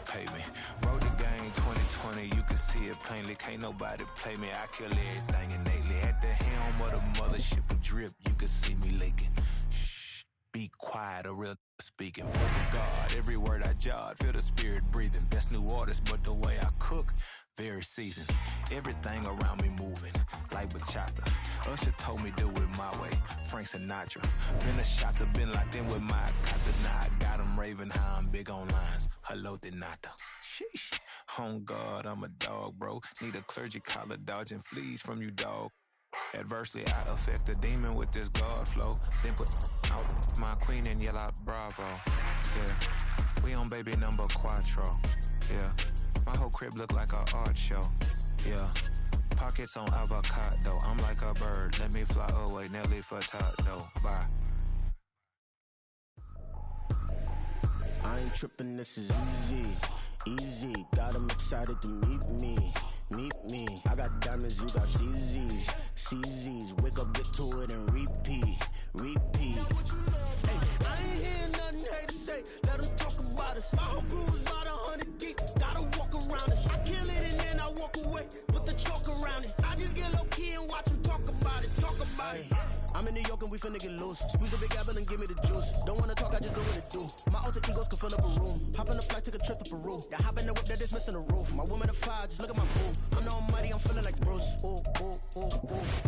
pay me. Wrote the game 2020, you can see it plainly. Can't nobody play me. I kill everything innately. At the helm of the mothership of drip, you can see me leaking. Shh, be quiet, a real speaking. Voice of God, every word I jot, feel the spirit breathing. Best new artist, but the way I cook, very seasoned. Everything around me moving, like bachata. Usher told me do it my way, Frank Sinatra. Been a shotter, been locked in with my kata. Now I got them raving how I'm big on lines. Hello, Denata. Sheesh. On God, I'm a dog, bro. Need a clergy collar, dodging fleas from you, dog. Adversely, I affect the demon with this God flow. Then put out my queen and yell out bravo. Yeah, we on baby number quattro. Yeah, my whole crib look like a art show. Yeah, pockets on avocado. I'm like a bird, let me fly away. Nelly Furtado, bye. I ain't tripping, this is easy, easy. Got 'em excited to meet me. I got diamonds, you got CZs. Wake up, get to it, and repeat. Hey, I ain't hearing nothing haters say. Let them talk about us. My whole crew is about 100 deep. Gotta walk around it. I kill it and then I walk away. Put the chalk around it. I just get low key and watch them talk about it. I'm in New York and we finna get loose. Squeeze the big apple and give me the juice. Don't wanna talk, I just do what it do. My alter egos can fill up a room. Hop on the flight, take a trip to Peru. Yeah, hop in the whip that is missing the roof. My woman a fire, just look at my boo. I'm no money, I'm feeling like Bruce. Ooh.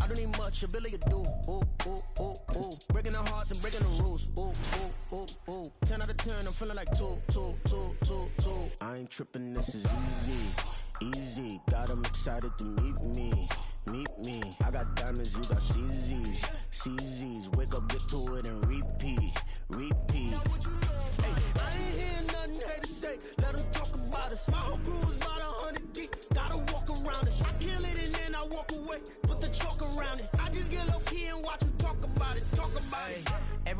I don't need much, ability to do. Ooh. Breaking the hearts and breaking the rules. Ooh. 10 out of 10, I'm feeling like two. I ain't tripping, this is easy. Got 'em excited to meet me. I got diamonds, you got CZs. Wake up, get to it, and repeat. Hey, I ain't hearing nothing haters say. Let them talk about us. My whole crew is about 100 deep. Gotta walk around it. I kill it and then I walk away. Put the chalk around it. I just get low.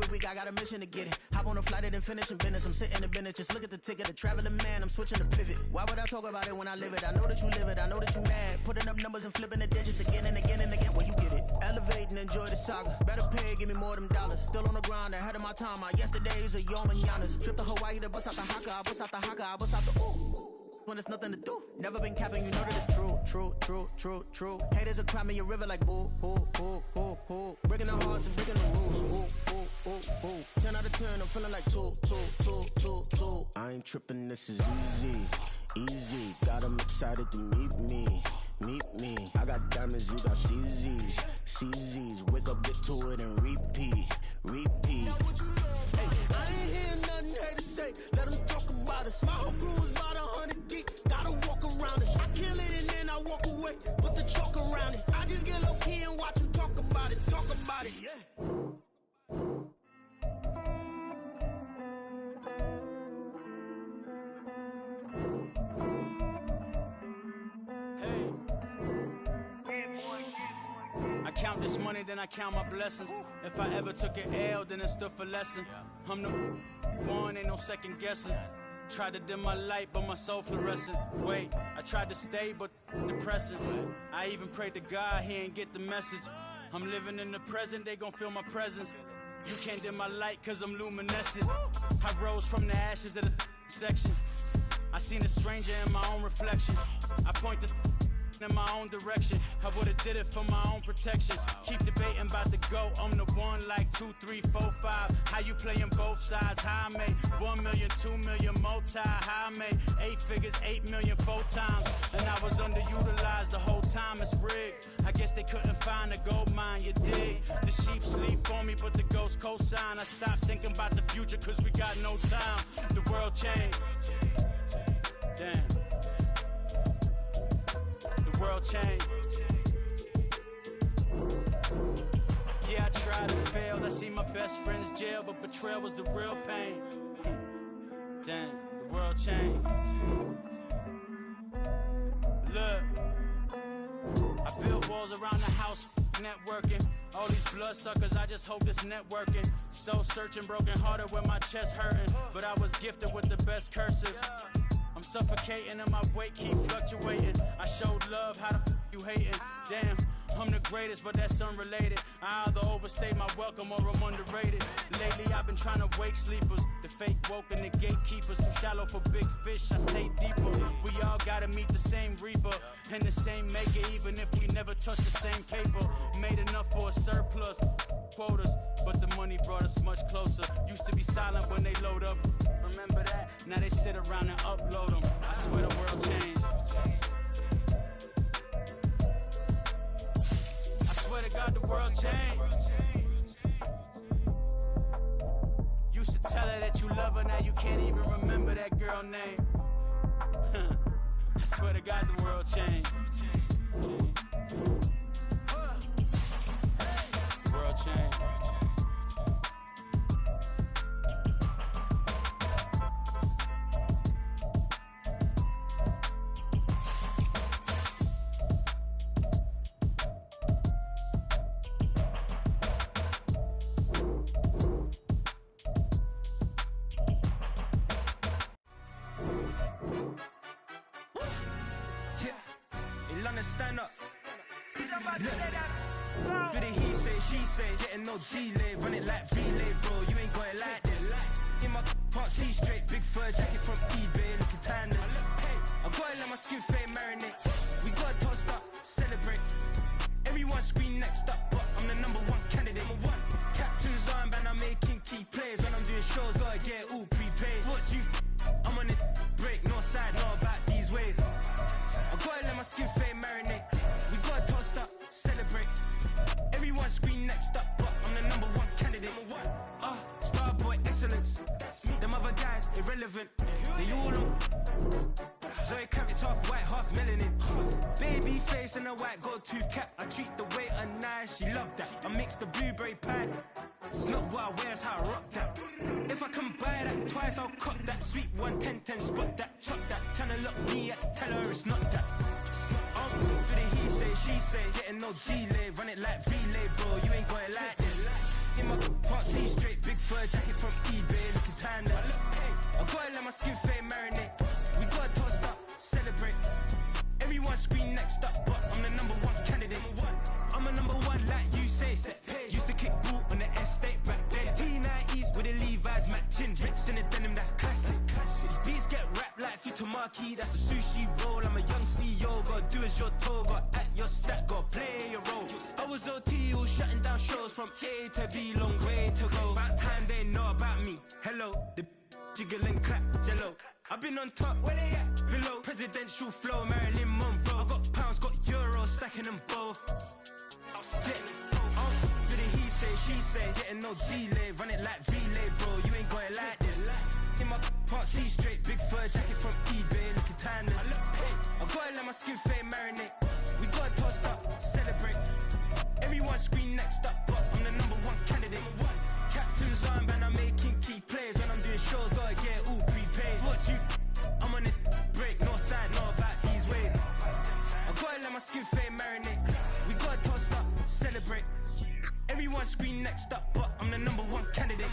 every week, I got a mission to get it. Hop on a flight and then finish in business. I'm sitting in business, just look at the ticket. A traveling man, I'm switching to pivot. Why would I talk about it when I live it? I know that you live it, I know that you mad. Putting up numbers and flipping the digits again and again and again. Well, you get it. Elevate and enjoy the saga. Better pay, give me more than dollars. Still on the grind, ahead of my time. My yesterdays are your mananas. Trip to Hawaii to bust out the haka. I bust out the haka, I bust out the ooh. When there's nothing to do. Never been capping, you know that it's true, true, true, true, true. Haters are crying me a river like boo, boo, boo, boo, boo. Breaking the hearts and breaking the rules. Ooh, ooh, ooh, ooh. 10 out of 10, I'm feeling like 2. I ain't tripping, this is easy, easy. Got 'em excited to meet me. I got diamonds, you got CZs. Wake up, get to it and repeat. Hey, I ain't hearing nothing haters say. Let them talk about us. My whole crew is about 100 deep. Gotta walk around it. I kill it and then I walk away. Put the chalk around it. I just get low key and watch them talk about it. Yeah. I count this money, then I count my blessings. If I ever took an L, then it stood for lesson. I'm the one, ain't no second guessing. Tried to dim my light, but my soul fluorescent. Wait, I tried to stay, but depressing. I even prayed to God, he ain't get the message. I'm living in the present, they gon' feel my presence. You can't dim my light, cause I'm luminescent. I rose from the ashes of the section. I seen a stranger in my own reflection. I point the in my own direction. I would've did it for my own protection. Keep debating about the GOAT. I'm the one like 2, 3, 4, 5. How you playing both sides? How I made 1 million, 2 million, multi. How I made 8 figures, 8 million, 4 times. And I was underutilized the whole time. It's rigged. I guess they couldn't find a gold mine, you dig? The sheep sleep on me, but the ghost cosign. I stopped thinking about the future, cause we got no time. The world changed. Damn. World change. Yeah, I tried and failed. I seen my best friends jail, but betrayal was the real pain. Damn, the world changed. Look, I built walls around the house, networking. All these bloodsuckers, I just hope this networking. Soul searching, broken hearted with my chest hurting. But I was gifted with the best curses. I'm suffocating and my weight keep fluctuating. I showed love, how the you hating? Damn, I'm the greatest, but that's unrelated. I either overstay my welcome or I'm underrated. Lately I've been trying to wake sleepers. The fake woke and the gatekeepers. Too shallow for big fish, I stay deeper. We all gotta meet the same reaper and the same maker, even if we never touch the same paper. Made enough for a surplus quotas, but the money brought us much closer. Used to be silent when they load up. Remember that? Now they sit around and upload them. I swear the world changed. I swear to God the world changed. Used to tell her that you love her, now you can't even remember that girl name. I swear to God the world changed. The world changed. Stand up. Look. Do the he say, she say, getting no delay, run it like relay, bro. You ain't got it like this. In my can't see straight, big fur jacket from eBay, looking timeless. I gotta let my skin fade marinate. We gotta toast up, celebrate. Everyone scream next up, but I'm the #1 candidate. Captain's armband, I'm making key plays. When I'm doing shows, gotta get all prepaid. What you I'm on it, break, no side, know about these ways. I gotta let my skin fade marinate. We gotta toast up, celebrate. Everyone scream next up, but I'm the #1 candidate. Starboy excellence. Them other guys irrelevant. They all on. Zoe Kravitz half white, half melanin. Baby face and a white gold tooth cap. I treat the waiter nice, she love that. I mix the blueberry pie. It's not what I wear, it's how I rock that. If I can buy that twice, I'll cut that. Sweet 110, spot that, chop that. Tryna lock me at, tell her it's not that. Do the he say, she say, getting no delay. Run it like relay, bro, you ain't got it like this. In my can't see straight, big skin fade marinate. We got tossed up, celebrate. Everyone scream next up, but I'm the #1 candidate. I'm a #1 like you say, set page. Used to kick boot on the estate back then. T90s with the Levi's matching. Rips in the denim, that's classic. These beats get wrapped like Futamaki, that's a sushi roll. I'm a young CEO, gotta do as you're told. Gotta act your stat, gotta play your role. I was OT, all shutting down shows from A to B, long way to go. About time they know about me. Hello, the jiggle and clap, jello. I've been on top, where they at? Below, presidential flow, Marilyn Monroe. I got pounds, got euros, stacking them both. I'll split. Do the he say, she say, getting no delay. Run it like relay, bro, you ain't got it like this. In my can't see straight, big fur jacket from eBay, looking timeless. I gotta let my skin fade marinate. We got tossed up, celebrate. Everyone scream next up, but I'm the #1 candidate. Captain's armband, I'm making key plays. When I'm doing shows, gotta get it all prepaid. What you, I'm on it break, no side, know about these ways. I gotta let my skin fade marinate. We got tossed up, celebrate. Everyone scream next up, but I'm the #1 candidate.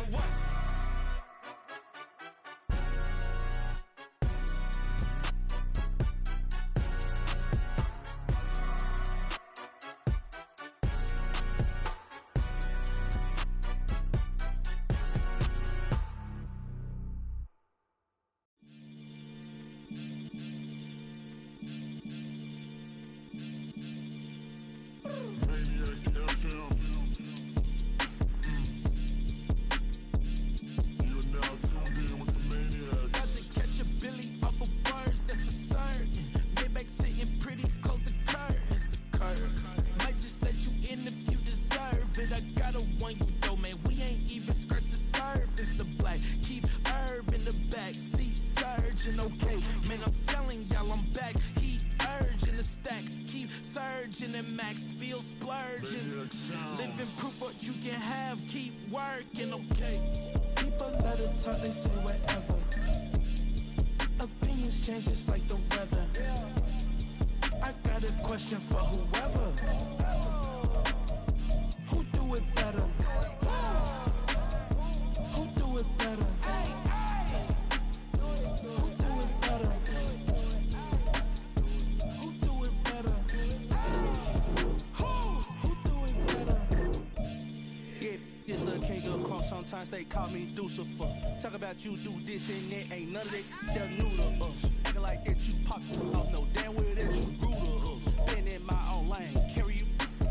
They say whatever. Opinions change just like the weather. I got a question for whoever. Who do it better? Who do it better? Who do it better? Who do it better? Who do it better? Yeah, this little king of cross. Sometimes they call me Lucifer. Talk about you do this and that, ain't none of that. They're new to us. Acting like that you pop off, no damn well that you grew to us. Been in my own lane, carry you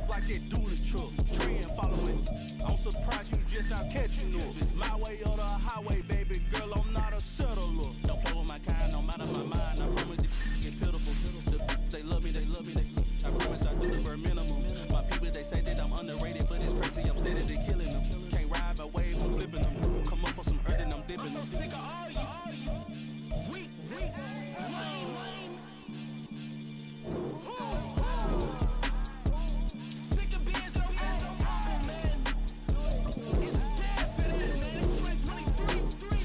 like that do the truck. Trend following. I'm surprised you just now catching up. It's my way or the highway, baby girl. I'm not a settler. Don't play with my kind, no matter my mind. I promise this get pitiful. They love me, they love me, I promise I do the bare minimum. My people they say that I'm underrated, but it's crazy. I'm steady to killing them. Can't ride my wave, I'm flipping them. Come up for some earth and I'm dipping them. I'm so sick of all you. Weak, lame. Sick of being so humble, man. It's dead for that, man. It's 2023.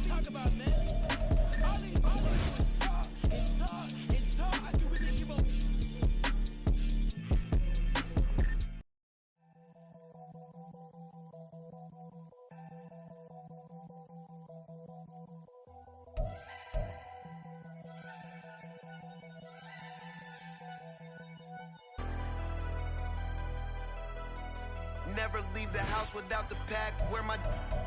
Talk about, man. All they do is talk and talk. I can really give up. Never leave the house without the pack. Where my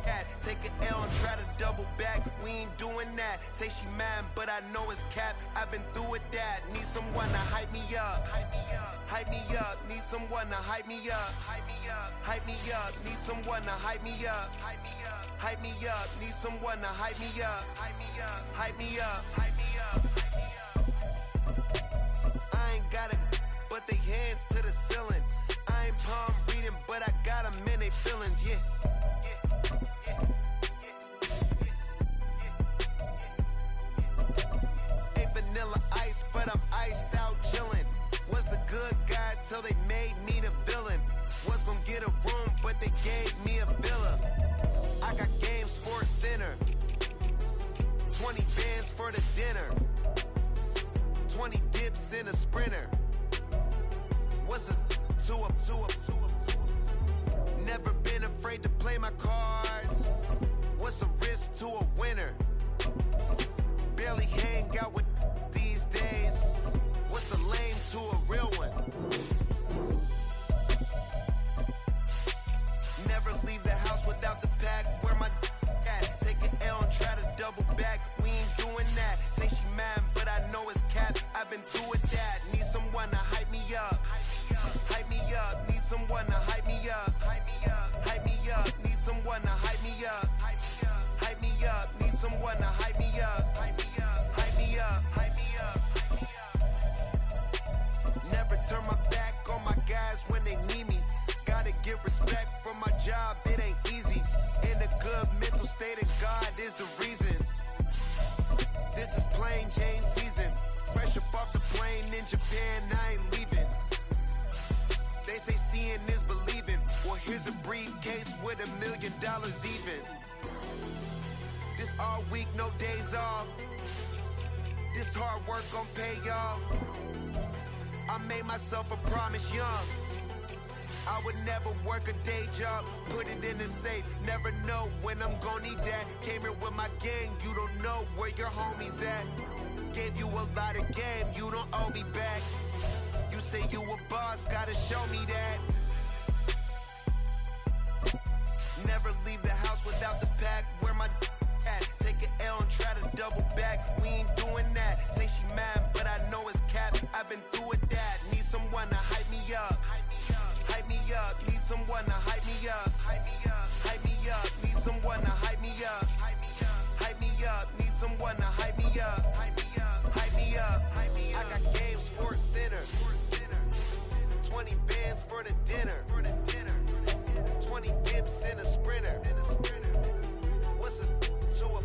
at? Take an L and try to double back. We ain't doing that. Say she mad, but I know it's cap. I've been through with that. Need someone to hype me up. Hype me up. Need someone to hype me up. Hype me up. Need someone to hype me up. Hype me up. Need someone to hype me up. Hype me up. I ain't got it, but they hands to the ceiling. I ain't palm reading, but I got them in they feelings, yeah. Ain't vanilla ice, but I'm iced out chillin'. Was the good guy till they made me the villain. Was gonna get a room, but they gave me a villa. I got game Sports Center. 20 bands for the dinner. 20 dips in a Sprinter. What's a two up? Never been afraid to play my cards. What's a risk to a winner? Barely hang out with these days. What's a lame to a real one? Never leave the house without the pack. Where my at? Take an L and try to double back. We ain't doing that. Say she mad, but I know it's cap. I've been through with that. Need someone to hype me up. Hype me up. Need someone to hype me up. Hype me up. Need someone to hype me up. Hype me up. Need someone to hype me up. Hype me up. Never turn my back on my guys when they need me. Gotta get respect from my job, it ain't easy. In a good mental state of God is the reason. This is plain Jane season. Fresh up off the plane in Japan, I ain't leaving. They say seeing is believing. Well, here's a briefcase with $1 million even. This all week, no days off. This hard work gon' pay off. I made myself a promise young. I would never work a day job, put it in the safe. Never know when I'm gon' need that. Came here with my gang, you don't know where your homies at. Gave you a lot of game, you don't owe me back. You say you a boss, gotta show me that. Never leave the house without the pack. Where my at? Take an L and try to double back. We ain't doing that. Say she mad, but I know it's cap. I've been through with that. Need someone to hype me up. Hype me up. Need someone to hype me up. Hype me up. Need someone to hype me up. Hype me up. Need someone to hype me up. Hype me up. I got game Sports Center. 20 bands for the dinner. 20 dips in a sprinter. What's a two up?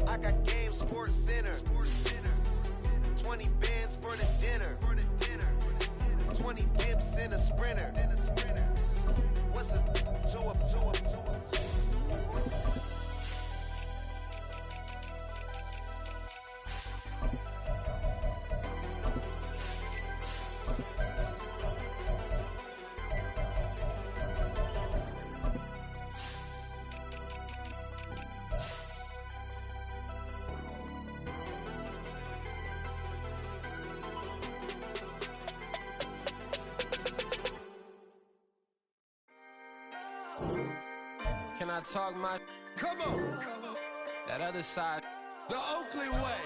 I got game Sports Center. 20 bands for the dinner. 20 dips in a sprinter. What's a two up? Can I talk my? Come on, That other side. the Oakley way.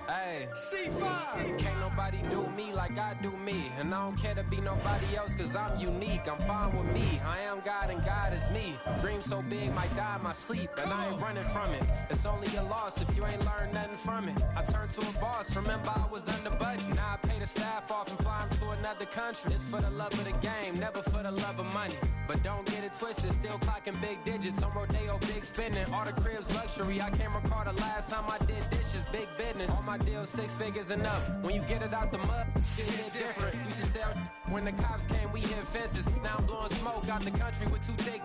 Hey, C5. can't nobody do me like I do me. And I don't care to be nobody else, cause I'm unique. I'm fine with me. I am God and God is me. Dream so big, might die in my sleep. And I ain't running from it. It's only a loss if you ain't learned nothing from it. I turned to a boss, remember I was under budget. Now I pay the staff off and fly them to another country. It's for the love of the game, never for the love of money. But don't get it twisted, still clocking big digits. I'm Rodeo, big spending. All the cribs luxury. I can't recall the last time I did dishes, big business. All my deals 6 figures and up. When you get it out the mud, it hit different. You should sell when the cops came, we hit fences. Now I'm blowing smoke out the country with 2 thick.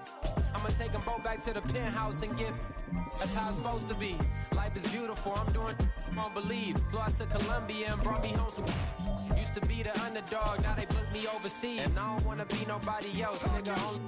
I'ma take them both back to the penthouse and get. That's how it's supposed to be. Life is beautiful, I'm doing won't believe. Flew out to Colombia and brought me home some. Used to be the underdog, now they booked me overseas. And I don't wanna be nobody else, nigga.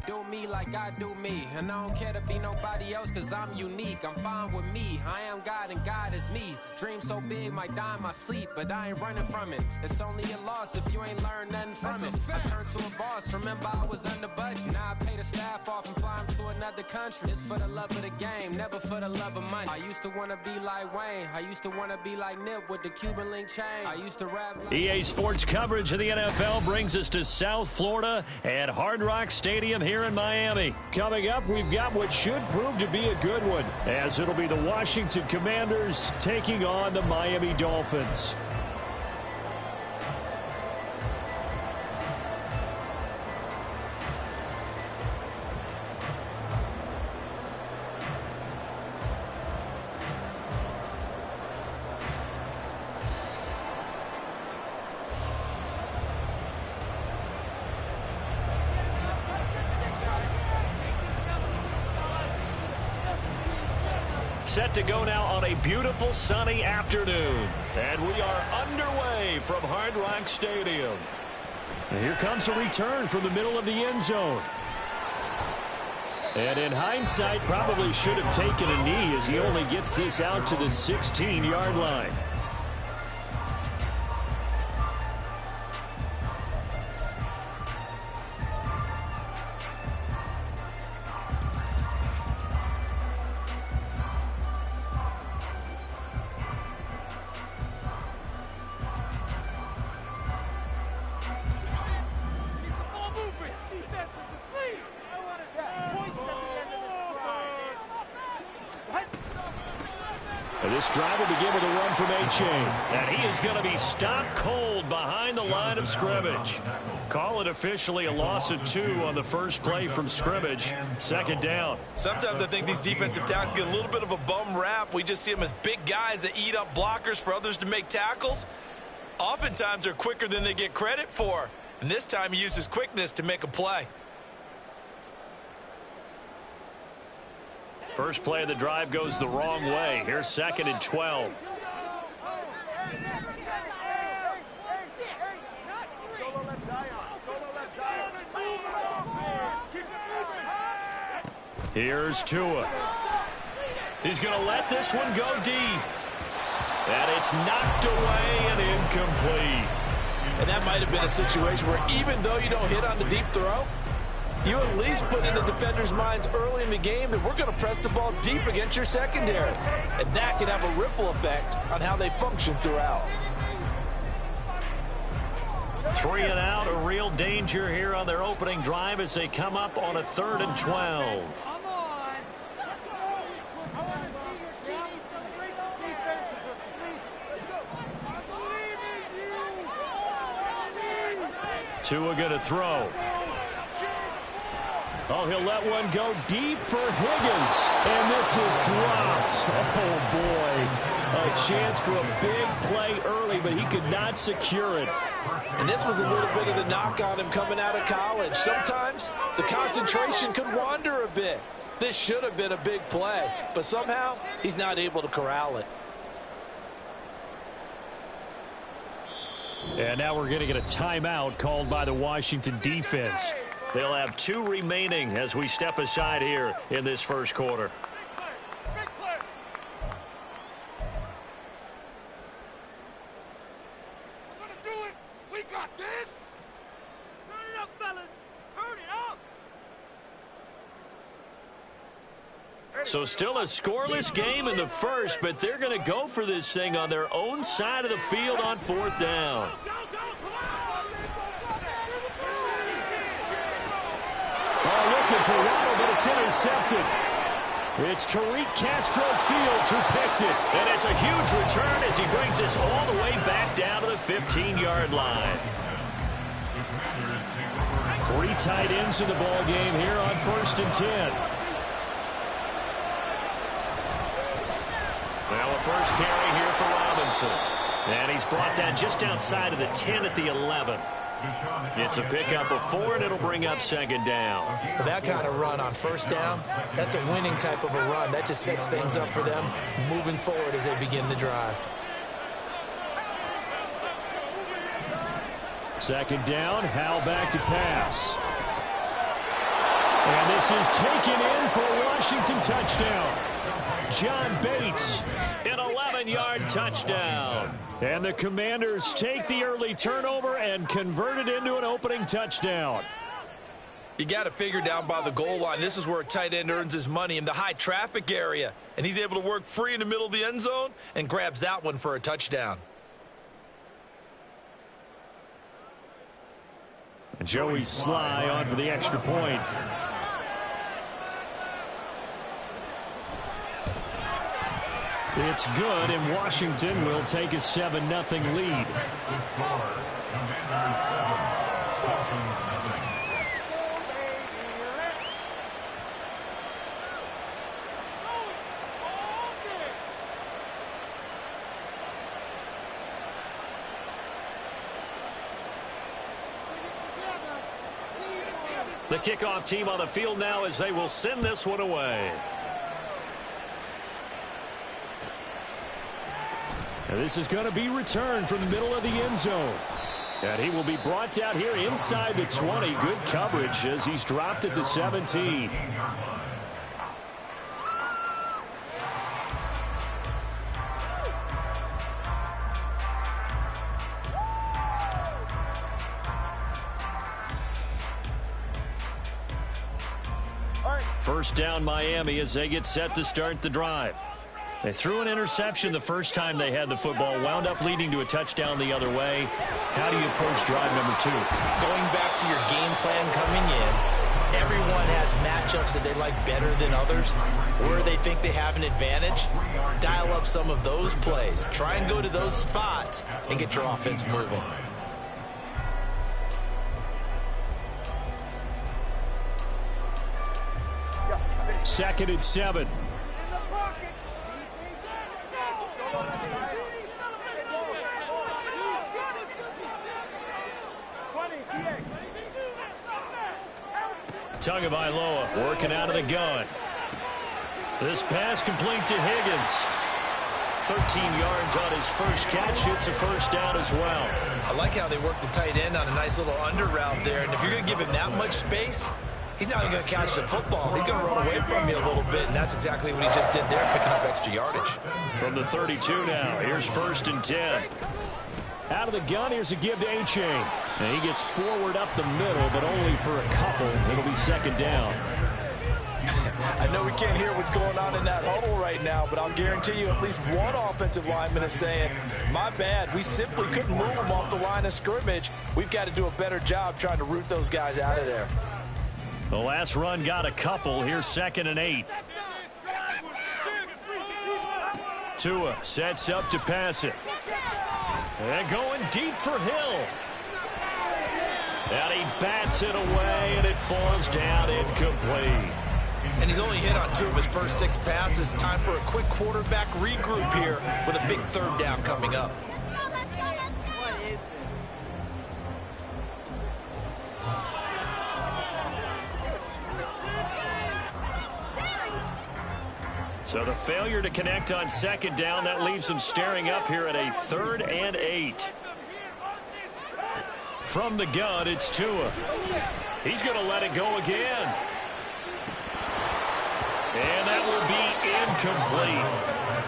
Do me like I do me. And I don't care to be nobody else, cause I'm unique. I'm fine with me. I am God and God is me. Dream so big, might die in my sleep, but I ain't running from it. It's only a loss if you ain't learned nothing from it. I turned to a boss, remember I was under budget. Now I pay the staff off and fly them to another country. It's for the love of the game, never for the love of money. I used to wanna be like Wayne. I used to wanna be like Nip with the Cuban link chain. I used to rap like EA Sports coverage of the NFL brings us to South Florida at Hard Rock Stadium here in Miami. Coming up, we've got what should prove to be a good one, as it'll be the Washington Commanders taking on the Miami Dolphins. set to go now on a beautiful sunny afternoon. And we are underway from Hard Rock Stadium. And here comes a return from the middle of the end zone. And in hindsight, probably should have taken a knee as he only gets this out to the 16-yard line. This drive will begin with a run from A-Chain. And he is going to be stopped cold behind the line of scrimmage. Call it officially a loss of 2 on the first play from scrimmage. Second down. Sometimes I think these defensive tackles get a little bit of a bum rap. We just see them as big guys that eat up blockers for others to make tackles. Oftentimes they're quicker than they get credit for. And this time he uses quickness to make a play. First play of the drive goes the wrong way. Here's 2nd and 12. Here's Tua. He's going to let this one go deep. And it's knocked away and incomplete. And that might have been a situation where even though you don't hit on the deep throw, you at least put in the defenders' minds early in the game that we're going to press the ball deep against your secondary. And that can have a ripple effect on how they function throughout. 3 and out, a real danger here on their opening drive as they come up on a 3rd and 12. Tua going to throw. Oh, he'll let one go deep for Higgins. And this is dropped. Oh, boy. A chance for a big play early, but he could not secure it. And this was a little bit of the knock on him coming out of college. Sometimes the concentration could wander a bit. This should have been a big play, but somehow he's not able to corral it. And now we're going to get a timeout called by the Washington defense. They'll have 2 remaining as we step aside here in this first quarter. We're gonna do it. We got this. Turn it up, fellas. Turn it up. So still a scoreless game in the first, but they're going to go for this thing on their own side of the field on 4th down. Oh, looking for Waddle, but it's intercepted. It's Tariq Castro-Fields who picked it. And it's a huge return as he brings us all the way back down to the 15-yard line. 3 tight ends in the ball game here on 1st and 10. Well, the first carry here for Robinson. And he's brought down just outside of the 10 at the 11. It's a pickup of 4, and it'll bring up 2nd down. That kind of run on 1st down, that's a winning type of a run. That just sets things up for them moving forward as they begin the drive. 2nd down, Howell back to pass. And this is taken in for a Washington touchdown. John Bates, an 11-yard touchdown. And the Commanders take the early turnover and convert it into an opening touchdown. You got to figure down by the goal line. This is where a tight end earns his money, in the high traffic area. And he's able to work free in the middle of the end zone and grabs that one for a touchdown. Joey Sly on for the extra point. It's good, and Washington will take a 7-0 lead. The kickoff team on the field now as they will send this one away. And this is going to be returned from the middle of the end zone. And he will be brought down here inside the 20. Good coverage as he's dropped at the 17. First down Miami as they get set to start the drive. They threw an interception the first time they had the football, wound up leading to a touchdown the other way. How do you approach drive number 2? Going back to your game plan coming in, everyone has matchups that they like better than others, where they think they have an advantage. Dial up some of those plays. Try and go to those spots and get your offense moving. Second and 7. Tagovailoa working out of the gun. This pass complete to Higgins. 13 yards on his first catch. It's a first down as well. I like how they work the tight end on a nice little under route there. And if you're going to give him that much space, he's not even going to catch the football. He's going to run away from you a little bit, and that's exactly what he just did there, picking up extra yardage. From the 32 now, here's first and 10. Out of the gun, here's a give to A-Chain. And he gets forward up the middle, but only for a couple. It'll be second down. I know we can't hear what's going on in that huddle right now, but I'll guarantee you at least one offensive lineman is saying, my bad, we simply couldn't move them off the line of scrimmage. We've got to do a better job trying to root those guys out of there. The last run got a couple. Here's second and 8. Tua sets up to pass it. And going deep for Hill. And he bats it away, and it falls down incomplete. And he's only hit on 2 of his first 6 passes. Time for a quick quarterback regroup here with a big third down coming up. So the failure to connect on second down, that leaves him staring up here at a 3rd and 8. From the gun, it's Tua. He's going to let it go again. And that will be incomplete.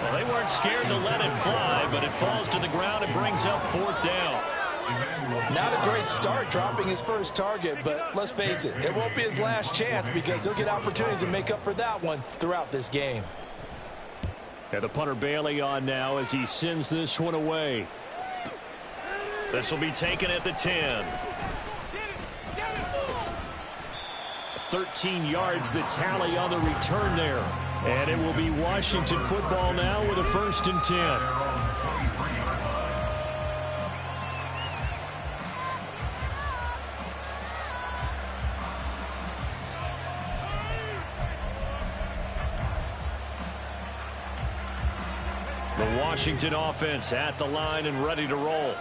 Well, they weren't scared to let it fly, but it falls to the ground and brings up 4th down. Not a great start dropping his first target, but let's face it, it won't be his last chance because he'll get opportunities to make up for that one throughout this game. And the punter Bailey on now as he sends this one away. This will be taken at the 10. 13 yards the tally on the return there. And it will be Washington football now with a 1st and 10. The Washington offense at the line and ready to roll.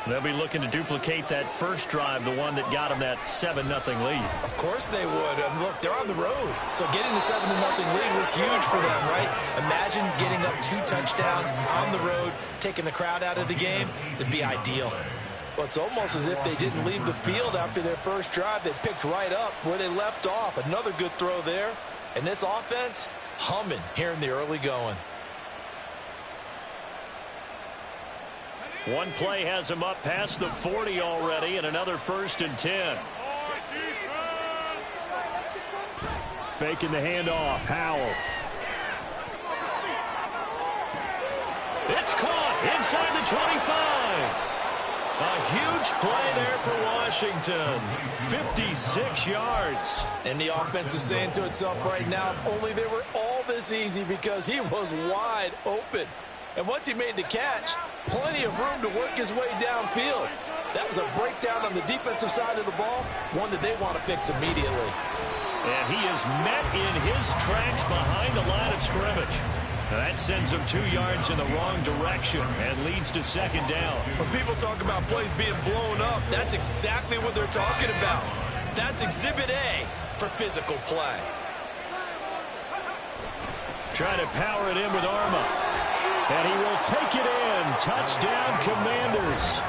They'll be looking to duplicate that first drive, the one that got them that 7-0 lead. Of course they would. And look, they're on the road. So getting the 7-0 lead was huge for them, right? Imagine getting up 2 touchdowns on the road, taking the crowd out of the game. It'd be ideal. Well, it's almost as if they didn't leave the field after their first drive. They picked right up where they left off. Another good throw there. And this offense, humming here in the early going. One play has him up past the 40 already, and another 1st and 10. Faking the handoff. Howell. It's caught inside the 25. A huge play there for Washington. 56 yards. And the offense is saying to itself right now, only they were all this easy because he was wide open. And once he made the catch, plenty of room to work his way downfield. That was a breakdown on the defensive side of the ball, one that they want to fix immediately. And he is met in his tracks behind the line of scrimmage. That sends him 2 yards in the wrong direction and leads to second down. When people talk about plays being blown up, that's exactly what they're talking about. That's Exhibit A for physical play. Trying to power it in with Arma. And he will take it in. Touchdown, Commanders.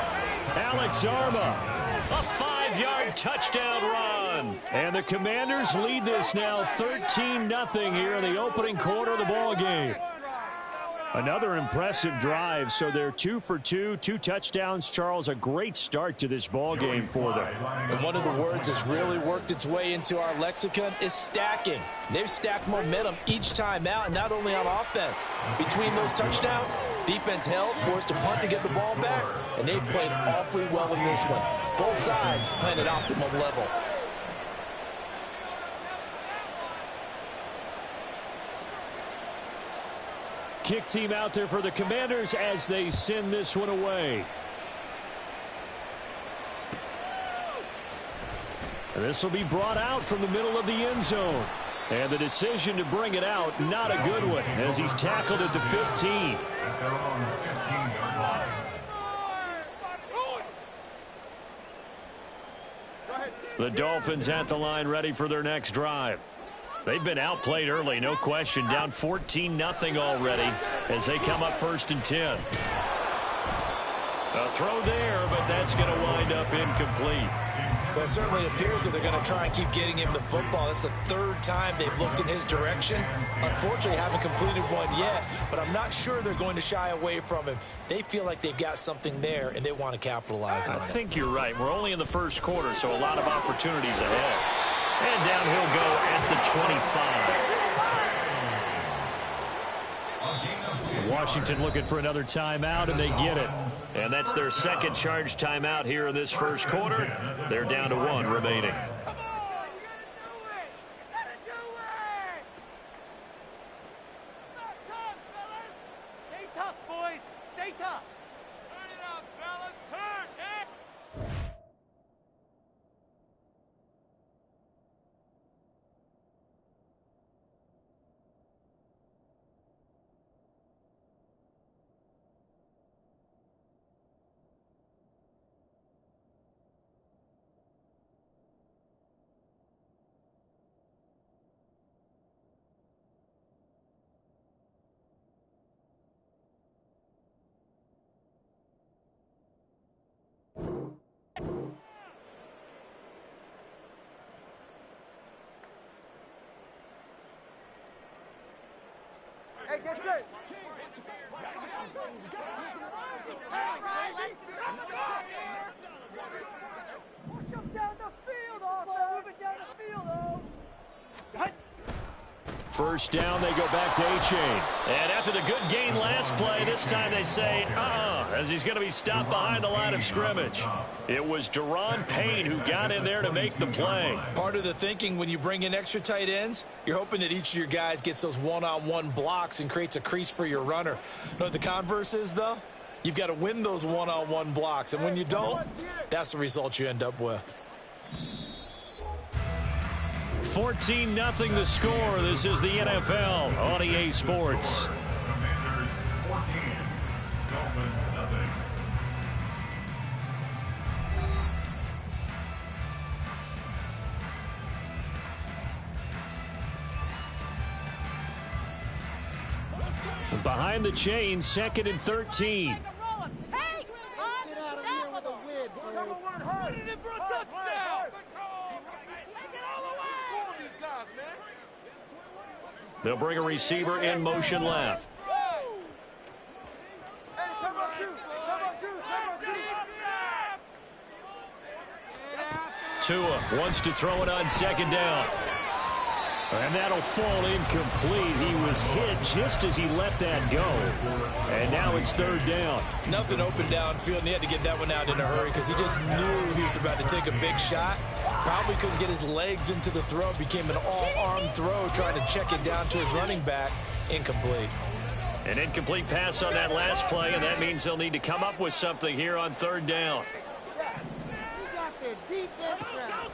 Alex Arma, a 5-yard touchdown run. And the Commanders lead this now 13-0 here in the opening quarter of the ball game. Another impressive drive, so they're 2 for 2, 2 touchdowns. Charles, a great start to this ball game for them. And one of the words that's really worked its way into our lexicon is stacking. They've stacked momentum each time out, and not only on offense. Between those touchdowns, defense held, forced to punt to get the ball back, and they've played awfully well in this one. Both sides playing at optimum level. Kick team out there for the Commanders as they send this one away. This will be brought out from the middle of the end zone. And the decision to bring it out, not a good one, as he's tackled at the 15. The Dolphins at the line, ready for their next drive. They've been outplayed early, no question. Down 14-0 already as they come up 1st and 10. A throw there, but that's going to wind up incomplete. Well, it certainly appears that they're going to try and keep getting him the football. That's the 3rd time they've looked in his direction. Unfortunately, haven't completed one yet, but I'm not sure they're going to shy away from him. They feel like they've got something there, and they want to capitalize on it. I think you're right. We're only in the first quarter, so a lot of opportunities ahead. And down he'll go at the 25. Washington looking for another timeout, and they get it. And that's their second charge timeout here in this first quarter. They're down to 1 remaining. Stay tough, boys. Stay tough. Turn it up, fellas. Turn. Hey, get set. Push him down the field, move it down the field, First down, they go back to A-Chain. And after the good gain last play, this time they say, as he's going to be stopped behind the line of scrimmage. It was Deron Payne who got in there to make the play. Part of the thinking when you bring in extra tight ends, you're hoping that each of your guys gets those one-on-one blocks and creates a crease for your runner. You know what the converse is, though? You've got to win those one-on-one blocks, and when you don't, that's the result you end up with. 14-0 the score. This is the NFL on EA Sports. Commanders 14, Dolphins nothing. Behind the chain, 2nd and 13. Get out of here with a win, bro. Put it in for a touchdown. Take it all away. Score these guys, man. They'll bring a receiver in motion left. Hey, come on, two. Tua wants to throw it on 2nd down. And that'll fall incomplete. He was hit just as he let that go. And now it's 3rd down. Nothing open downfield, and he had to get that one out in a hurry because he just knew he was about to take a big shot. Probably couldn't get his legs into the throw. Became an all-arm throw, trying to check it down to his running back. Incomplete. An incomplete pass on that last play, and that means they'll need to come up with something here on 3rd down.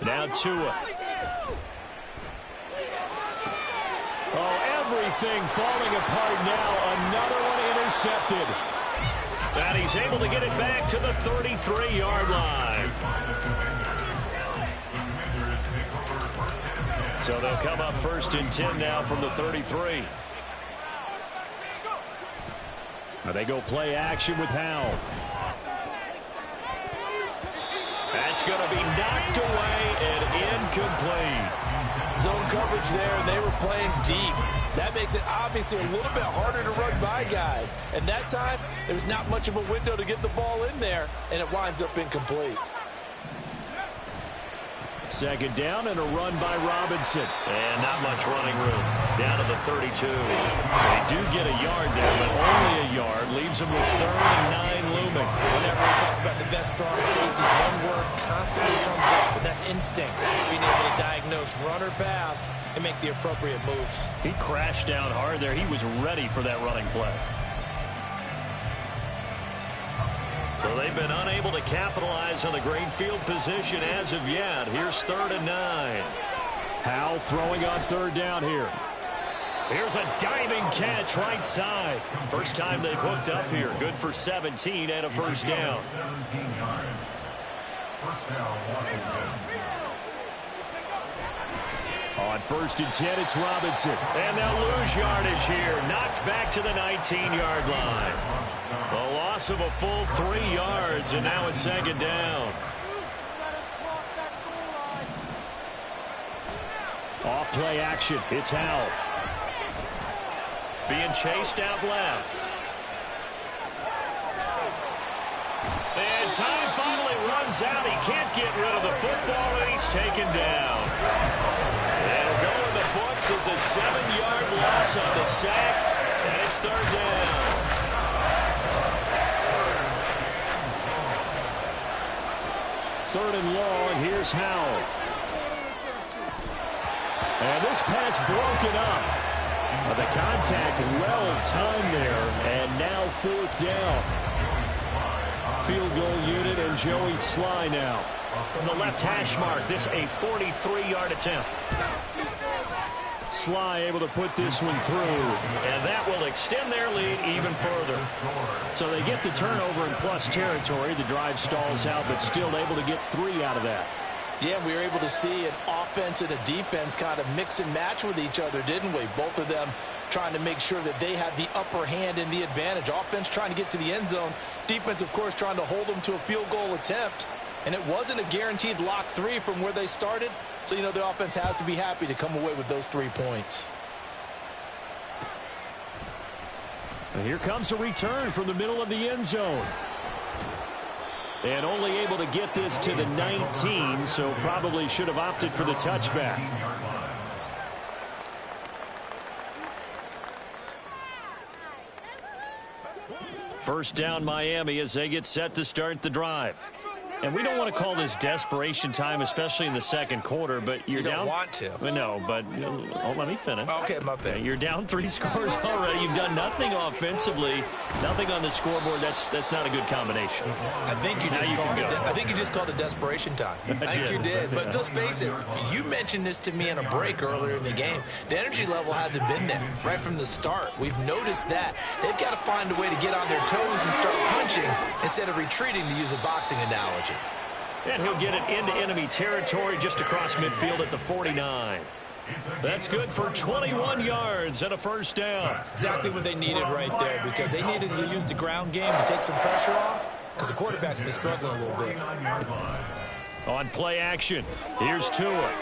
Now Tua. Oh, everything falling apart now. Another one intercepted. And he's able to get it back to the 33-yard line. So they'll come up 1st and 10 now from the 33. They go play action with Howell. That's going to be knocked away and incomplete. Zone coverage there, and they were playing deep. That makes it obviously a little bit harder to run by guys. And that time, there was not much of a window to get the ball in there, and it winds up incomplete. Second down and a run by Robinson. And not much running room. Down to the 32. They do get a yard there, but only a yard. Leaves them with 3rd and 9 looming. Whenever we talk about the best strong safeties, one word constantly comes up, and that's instincts. Being able to diagnose run or pass and make the appropriate moves. He crashed down hard there. He was ready for that running play. So they've been unable to capitalize on the great field position as of yet. Here's 3rd and 9. Howell throwing on 3rd down here. Here's a diving catch right side. First time they've hooked up here. Good for 17 and a first down. 17 yards. First down, Washington. On 1st and 10, it's Robinson. And they'll lose yardage here. Knocked back to the 19-yard line. A loss of a full 3 yards, and now it's 2nd down. Off play action. It's Howell. Being chased out left. And time finally runs out. He can't get rid of the football, and he's taken down. It'll go in the books as a 7-yard loss on the sack, and it's 3rd down. Third and long, here's Howell. And this pass broken up. The contact well timed there, and now 4th down. Field goal unit and Joey Sly now. From the left hash mark, this a 43-yard attempt. Sly able to put this one through, and that will extend their lead even further. So they get the turnover in plus territory. The drive stalls out, but still able to get 3 out of that. Yeah, we were able to see an offense and a defense kind of mix and match with each other, didn't we? Both of them trying to make sure that they had the upper hand and the advantage. Offense trying to get to the end zone. Defense, of course, trying to hold them to a field goal attempt. And it wasn't a guaranteed lock 3 from where they started. So, you know, the offense has to be happy to come away with those 3 points. And here comes a return from the middle of the end zone. And only able to get this to the 19, so probably should have opted for the touchback. First down Miami as they get set to start the drive. And we don't want to call this desperation time, especially in the second quarter, but you're you don't down. Want to. No, but let me finish. Okay, my bad. You're down 3 scores already. You've done nothing offensively, nothing on the scoreboard. That's not a good combination. I think you just called it desperation time. I think you did. But let's face it, you mentioned this to me in a break earlier in the game. The energy level hasn't been there right from the start. We've noticed that. They've got to find a way to get on their toes and start punching instead of retreating, to use a boxing analogy. And he'll get it into enemy territory just across midfield at the 49. That's good for 21 yards and a first down. Exactly what they needed right there, because they needed to use the ground game to take some pressure off, because the quarterback's been struggling a little bit. On play action, here's Tua.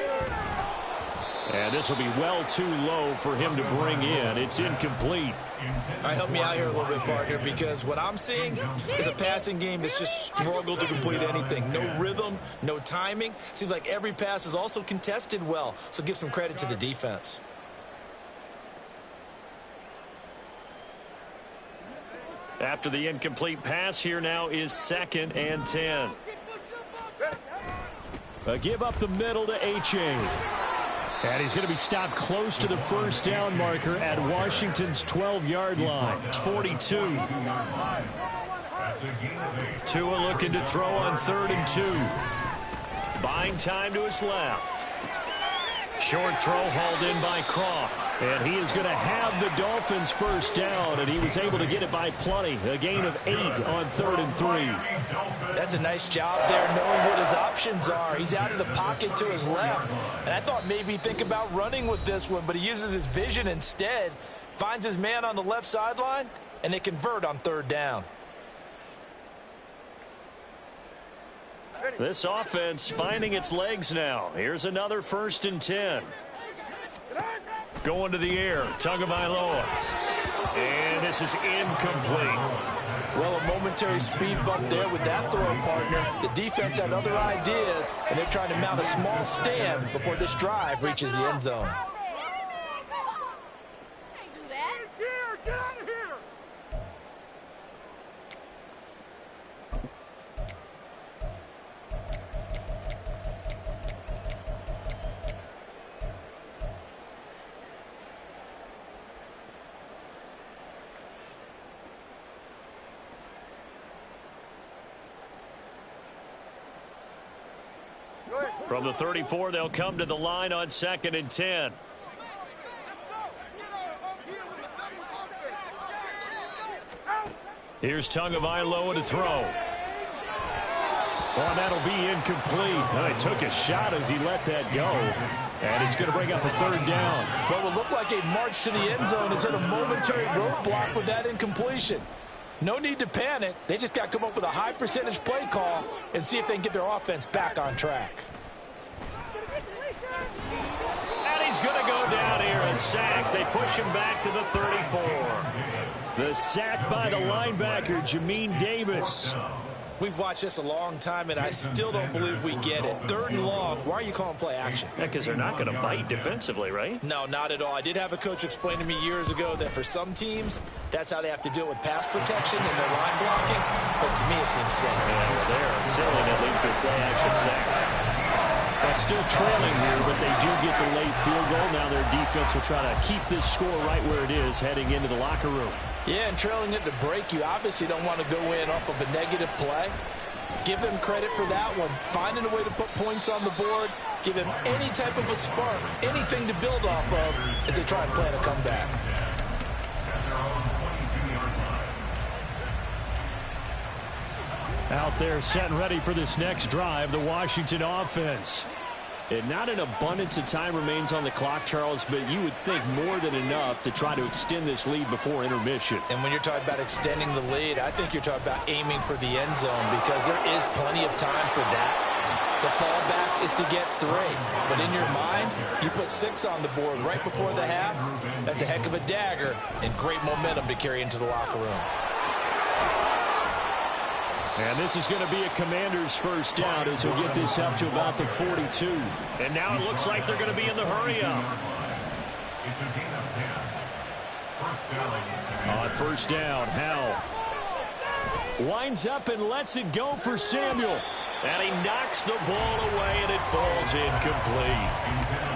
And this will be well too low for him to bring in. It's incomplete. All right, help me out here a little bit, partner, because what I'm seeing is a passing game that's just struggled to complete anything. No rhythm, no timing. Seems like every pass is also contested well, so give some credit to the defense. After the incomplete pass, here now is 2nd and 10. A give up the middle to H.A. And he's going to be stopped close to the first down marker at Washington's 12-yard line. 42. Tua looking to throw on 3rd and 2. Buying time to his left. Short throw hauled in by Croft. And he is going to have the Dolphins first down, and he was able to get it by plenty. A gain of 8 on 3rd and 3. That's a nice job there, knowing what his options are. He's out of the pocket to his left. And I thought maybe think about running with this one, but he uses his vision instead. Finds his man on the left sideline and they convert on 3rd down. This offense finding its legs now. Here's another 1st and 10. Going to the air, Tagovailoa. And this is incomplete. Well, a momentary speed bump there with that throw, partner. The defense had other ideas, and they're trying to mount a small stand before this drive reaches the end zone. Get out of here! From the 34, they'll come to the line on 2nd and 10. Here's Tagovailoa to throw. Oh, that'll be incomplete. Oh, he took a shot as he let that go. And it's going to bring up a 3rd down. What will look like a march to the end zone has hit a momentary roadblock with that incompletion. No need to panic. They just got to come up with a high percentage play call and see if they can get their offense back on track. And he's going to go down here, a sack. They push him back to the 34. The sack by the linebacker, Jamin Davis. We've watched this a long time, and I still don't believe we get it. 3rd and long. Why are you calling play action? Yeah, because they're not going to bite defensively, right? No, not at all. I did have a coach explain to me years ago that for some teams, that's how they have to deal with pass protection and their line blocking. But to me, it seems silly. Yeah, well, they're silly that leads to a play action sack. Well, still trailing here, but they do get the late field goal. Now their defense will try to keep this score right where it is heading into the locker room. Yeah, and trailing it to break, you obviously don't want to go in off of a negative play. Give them credit for that one. Finding a way to put points on the board, give them any type of a spark, anything to build off of as they try and plan a comeback. Out there set and ready for this next drive, the Washington offense. And not an abundance of time remains on the clock, Charles, but you would think more than enough to try to extend this lead before intermission. And when you're talking about extending the lead, I think you're talking about aiming for the end zone because there is plenty of time for that. The fallback is to get 3. But in your mind, you put 6 on the board right before the half. That's a heck of a dagger and great momentum to carry into the locker room. And this is going to be a Commander's 1st down as he'll get this up to about the 42. And now it looks like they're going to be in the hurry-up. It's a gain of 10. 1st down. On 1st down, Howell winds up and lets it go for Samuel. And he knocks the ball away, and it falls incomplete.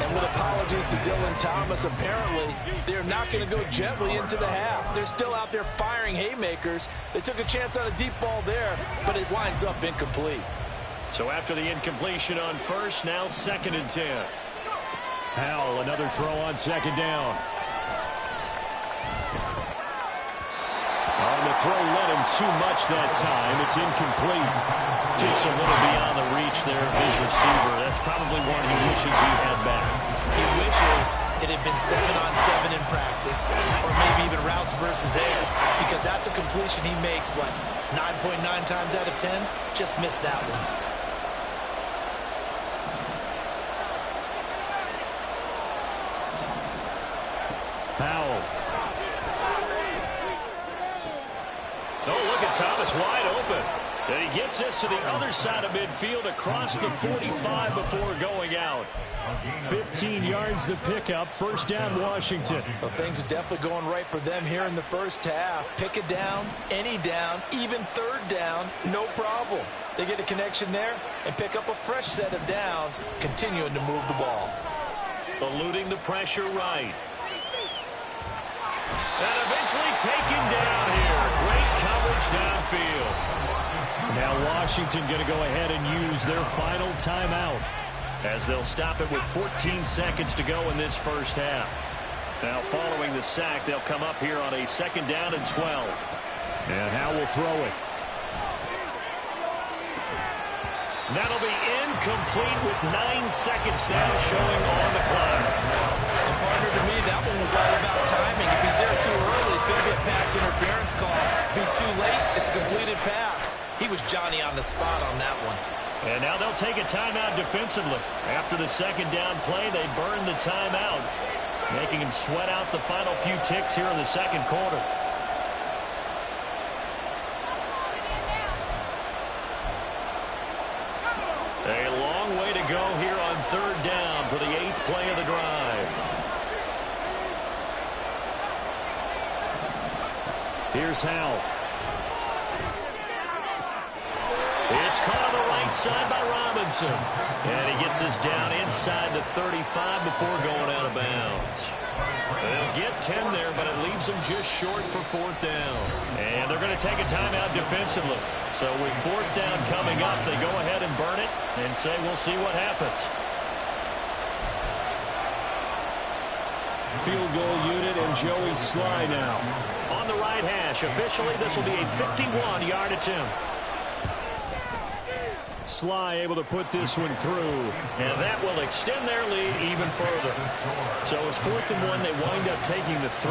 And with apologies to Dylan Thomas, apparently they're not going to go gently into the half. They're still out there firing haymakers. They took a chance on a deep ball there, but it winds up incomplete. So after the incompletion on 1st, now 2nd and 10. Howell, another throw on 2nd down. On the throw, led him too much that time. It's incomplete. Just a little beyond the reach there of his receiver. That's probably one he wishes he had back. He wishes it had been 7-on-7 in practice, or maybe even routes versus air, because that's a completion he makes, what, 9.9 times out of 10? Just missed that one. Powell. Oh, look at Thomas wide open. And he gets this to the other side of midfield across the 45 before going out. 15 yards the pickup. 1st down, Washington. Well, things are definitely going right for them here in the 1st half. Pick a down, any down, even 3rd down, no problem. They get a connection there and pick up a fresh set of downs, continuing to move the ball. Eluding the pressure right. And eventually taken down here. Great coverage downfield. Now Washington going to go ahead and use their final timeout as they'll stop it with 14 seconds to go in this 1st half. Now following the sack, they'll come up here on a 2nd down and 12. And Howell will throw it. That'll be incomplete with 9 seconds now showing on the clock. And partner, to me, that one was all about timing. If he's there too early, it's going to be a pass interference call. he's too late, it's a completed pass. He was Johnny on the spot on that one. And now they'll take a timeout defensively. After the second down play, they burn the timeout, making him sweat out the final few ticks here in the second quarter. A long way to go here on third down for the 8th play of the drive. Here's Howell. It's caught on the right side by Robinson. And he gets us down inside the 35 before going out of bounds. They'll get 10 there, but it leaves them just short for 4th down. And they're going to take a timeout defensively. So with 4th down coming up, they go ahead and burn it and say we'll see what happens. Field goal unit and Joey Sly now. On the right hash, officially this will be a 51-yard attempt. Sly able to put this one through, and that will extend their lead even further. So it's 4th and 1. They wind up taking the 3.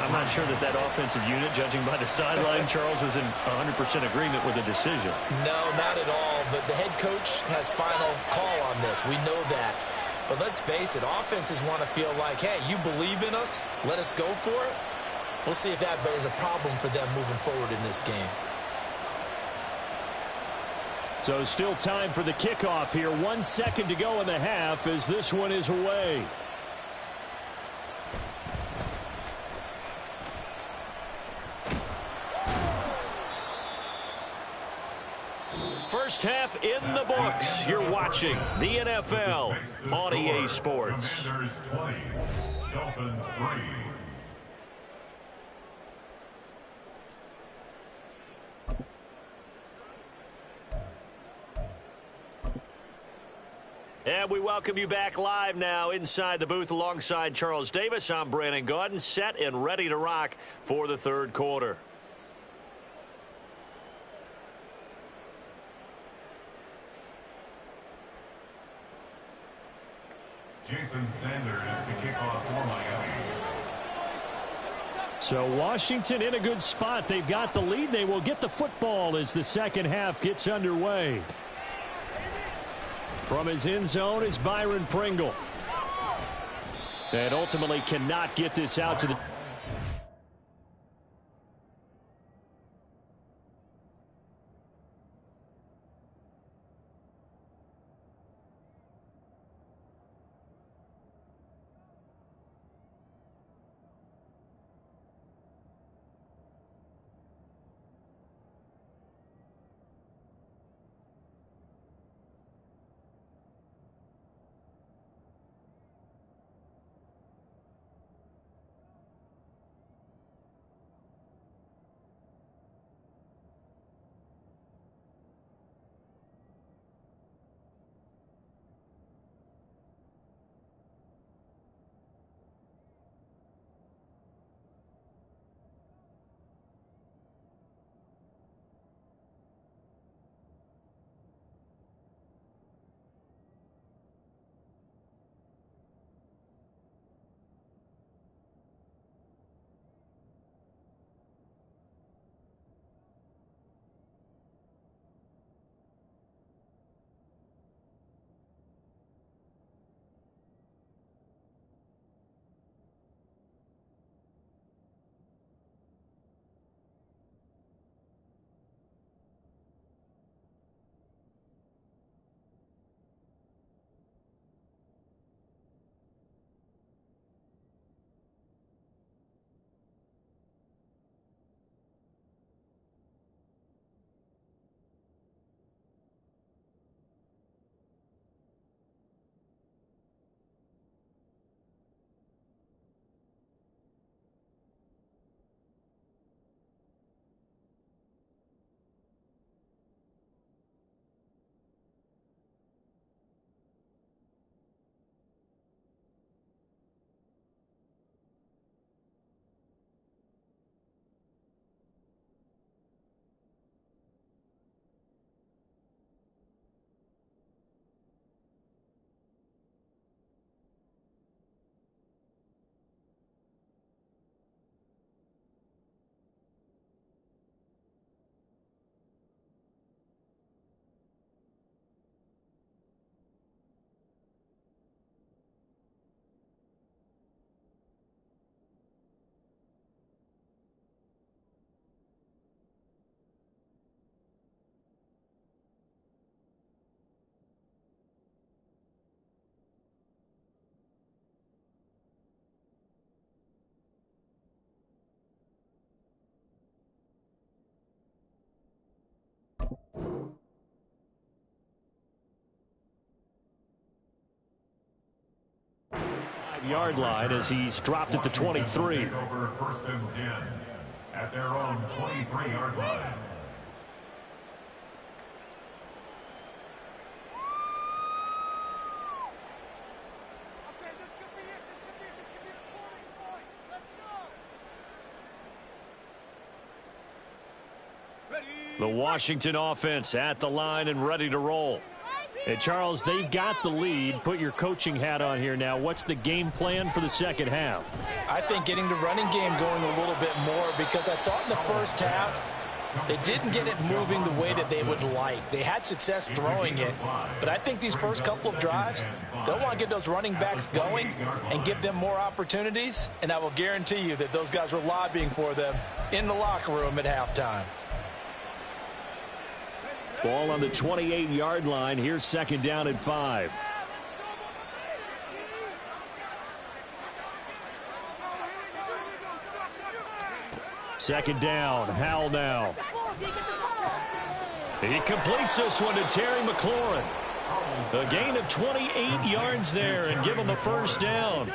I'm not sure that offensive unit, judging by the sideline, Charles, was in 100% agreement with the decision. No, not at all. But the head coach has final call on this. We know that. But let's face it, offenses want to feel like, hey, you believe in us, let us go for it. We'll see if that is a problem for them moving forward in this game. So still time for the kickoff here. 1 second to go in the half as this one is away. First half in the books. You're watching the NFL on EA Sports. Commanders 20, Dolphins 3. And we welcome you back live now inside the booth alongside Charles Davis. I'm Brandon Gaudin, set and ready to rock for the third quarter. Jason Sanders to kick off for Miami. So Washington in a good spot. They've got the lead. They will get the football as the second half gets underway. From his end zone is Byron Pringle. And ultimately cannot get this out to the... 25-yard line as he's dropped at the 23. Over 1st and 10 at their own 23-yard line. The Washington offense at the line and ready to roll. And Charles, they've got the lead. Put your coaching hat on here now. What's the game plan for the second half? I think getting the running game going a little bit more, because I thought in the first half they didn't get it moving the way that they would like. They had success throwing it, but I think these first couple of drives, they'll want to get those running backs going and give them more opportunities, and I will guarantee you that those guys were lobbying for them in the locker room at halftime. Ball on the 28-yard line. Here's 2nd down and 5. Second down. Howell now. He completes this one to Terry McLaurin. A gain of 28 yards there and give him a first down.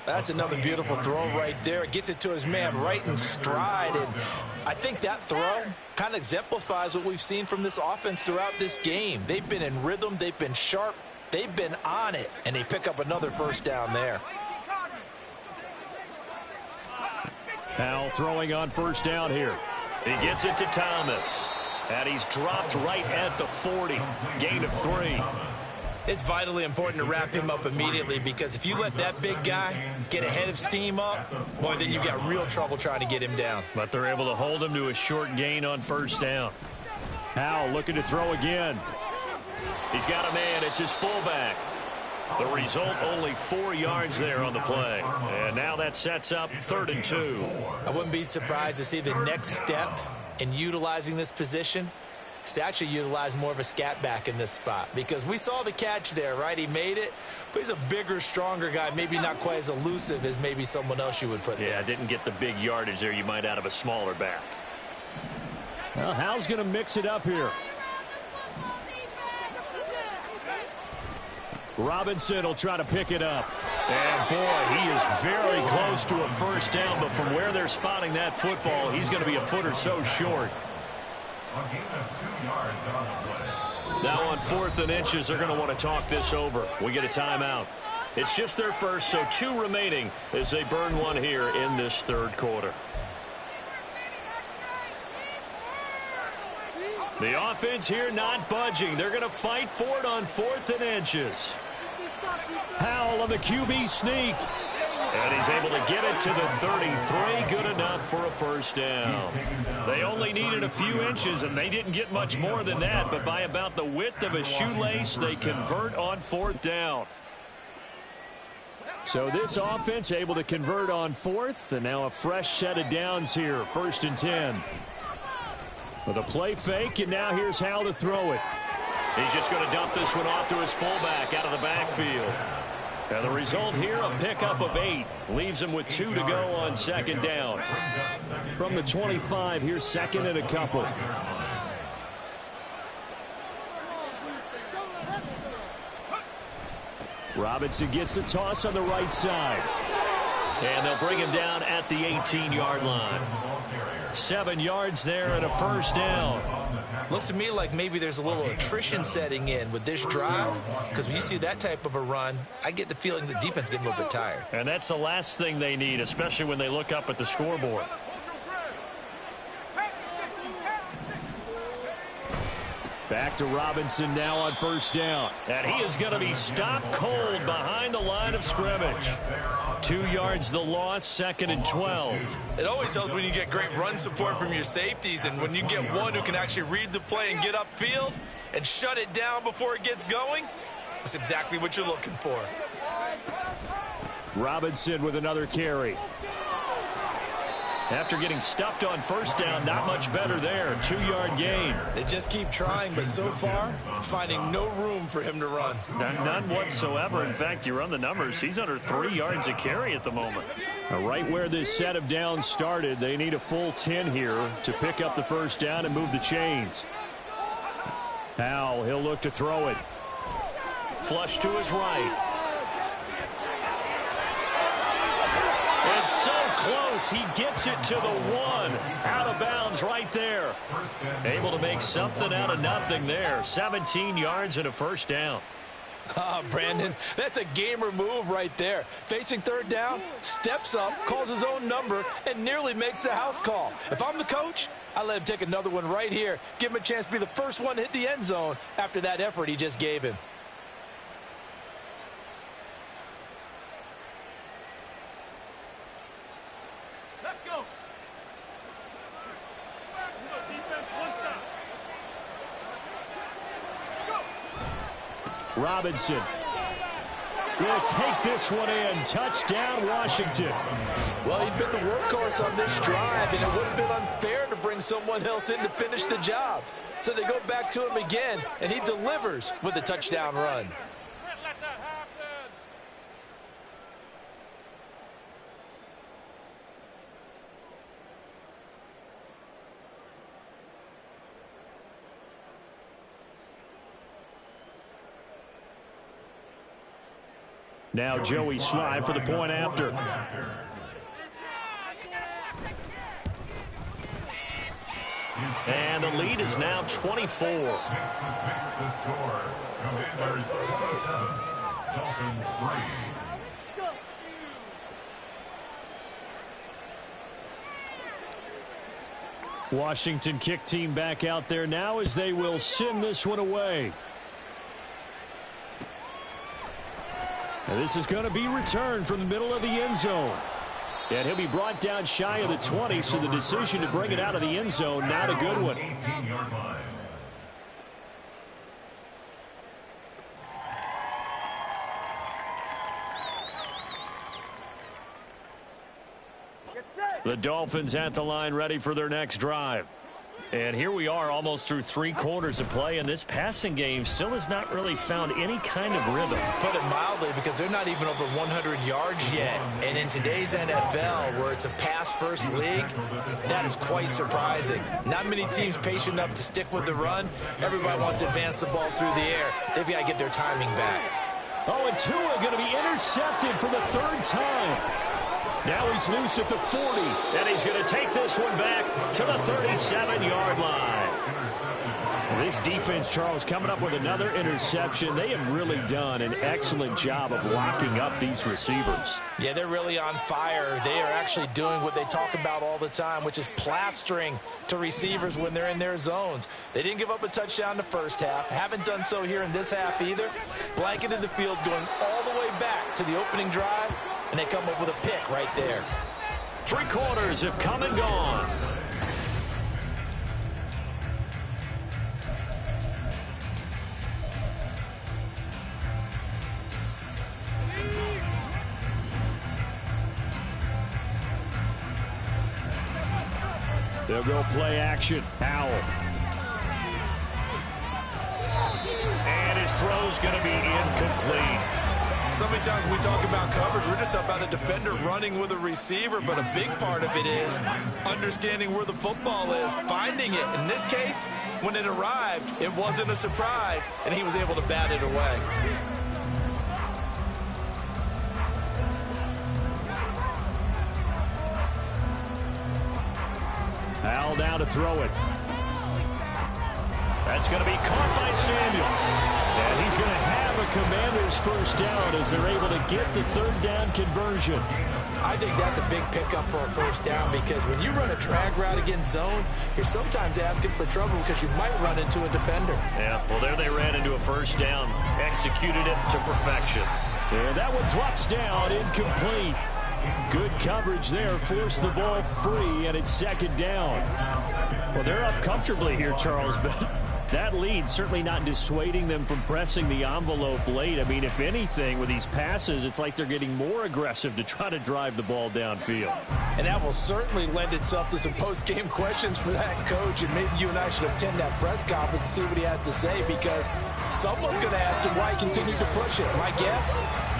That's another beautiful throw right there. It gets it to his man right in stride. And I think that throw kind of exemplifies what we've seen from this offense throughout this game. They've been in rhythm. They've been sharp. They've been on it. And they pick up another first down there. Howell throwing on first down here. He gets it to Thomas. And he's dropped right at the 40. Gain of 3. It's vitally important to wrap him up immediately, because if you let that big guy get ahead of steam up, boy, then you've got real trouble trying to get him down. But they're able to hold him to a short gain on first down. Howell looking to throw again. He's got a man. It's his fullback. The result, only 4 yards there on the play. And now that sets up 3rd and 2. I wouldn't be surprised to see the next step in utilizing this position is to actually utilize more of a scat back in this spot, because we saw the catch there, right? He made it, but he's a bigger, stronger guy, maybe not quite as elusive as maybe someone else you would put there. Yeah, didn't get the big yardage there you might out of a smaller back. Well, Howell's going to mix it up here. Robinson will try to pick it up. And, boy, he is very close to a first down, but from where they're spotting that football, he's going to be a foot or so short. A gain of 2 yards on the play. Now on 4th and inches, they're going to want to talk this over. We get a timeout. It's just their first, so 2 remaining as they burn one here in this 3rd quarter. The offense here not budging. They're going to fight for it on 4th and inches. Howell on the QB sneak. And he's able to get it to the 33. Good enough for a first down. They only needed a few inches, and they didn't get much more than that. But by about the width of a shoelace, they convert on 4th down. So this offense able to convert on 4th, and now a fresh set of downs here. 1st and 10. With a play fake, and now here's Howell to throw it. He's just going to dump this one off to his fullback out of the backfield. And the result here, a pickup of 8. Leaves him with 2 to go on 2nd down. From the 25, here's 2nd and a couple. Robinson gets the toss on the right side. And they'll bring him down at the 18-yard line. 7 yards there and a first down. Looks to me like maybe there's a little attrition setting in with this drive, because when you see that type of a run, I get the feeling the defense getting a little bit tired. And that's the last thing they need, especially when they look up at the scoreboard. Back to Robinson now on first down. And he is going to be stopped cold behind the line of scrimmage. 2 yards the loss, 2nd and 12. It always helps when you get great run support from your safeties, and when you get one who can actually read the play and get upfield and shut it down before it gets going, that's exactly what you're looking for. Robinson with another carry. After getting stuffed on first down, not much better there. 2-yard gain. They just keep trying, but so far, finding no room for him to run. None whatsoever. In fact, you run the numbers, he's under 3 yards a carry at the moment. Right where this set of downs started, they need a full 10 here to pick up the first down and move the chains. Howell, he'll look to throw it. Flush to his right. close. He gets it to the 1. Out of bounds right there. Able to make something out of nothing there. 17 yards and a first down. Brandon, that's a gamer move right there. Facing third down, steps up, calls his own number, and nearly makes the house call. If I'm the coach, I let him take another one right here. Give him a chance to be the first one to hit the end zone after that effort he just gave him. Let's go. Defense, one stop. Let's go. Robinson will take this one in. Touchdown, Washington. Well, he'd been the workhorse on this drive, and it would have been unfair to bring someone else in to finish the job. So they go back to him again, and he delivers with a touchdown run. Let that happen. Now Joey Sly for the point after. And the lead is now 24. Makes the score. Commanders 27, Dolphins 3. Washington kick team back out there now as they will send this one away. And this is going to be returned from the middle of the end zone. And he'll be brought down shy of the 20, so the decision to bring it out of the end zone, not a good one. 18-yard line. The Dolphins at the line ready for their next drive. And here we are almost through 3 quarters of play, and this passing game still has not really found any kind of rhythm. Put it mildly, because they're not even over 100 yards yet. And in today's NFL, where it's a pass-first league, that is quite surprising. Not many teams patient enough to stick with the run. Everybody wants to advance the ball through the air. They've got to get their timing back. Oh, and Tua going to be intercepted for the 3rd time. Now he's loose at the 40, and he's going to take this one back to the 37-yard line. This defense, Charles, coming up with another interception. They have really done an excellent job of locking up these receivers. Yeah, they're really on fire. They are actually doing what they talk about all the time, which is plastering to receivers when they're in their zones. They didn't give up a touchdown in the first half. Haven't done so here in this half either. Blanketed the field, going all the way back to the opening drive. And they come up with a pick right there. 3 quarters have come and gone. They'll go play action. Powell. And his throw's going to be incomplete. So many times when we talk about coverage, we're just about a defender running with a receiver, but a big part of it is understanding where the football is, finding it. In this case, when it arrived, it wasn't a surprise, and he was able to bat it away. Al down to throw it. That's going to be caught by Samuel. And he's going to have a Commanders first down as they're able to get the 3rd down conversion. I think that's a big pickup for a first down, because when you run a drag route against zone, you're sometimes asking for trouble because you might run into a defender. Yeah, well, there they ran into a first down, executed it to perfection. And that one drops down, incomplete. Good coverage there, forced the ball free, and it's 2nd down. Well, they're up comfortably here, Charles, but that lead certainly not dissuading them from pressing the envelope late. I mean, if anything, with these passes, it's like they're getting more aggressive to try to drive the ball downfield. And that will certainly lend itself to some post-game questions for that coach, and maybe you and I should attend that press conference and see what he has to say, because someone's going to ask him why he continued to push it. My guess,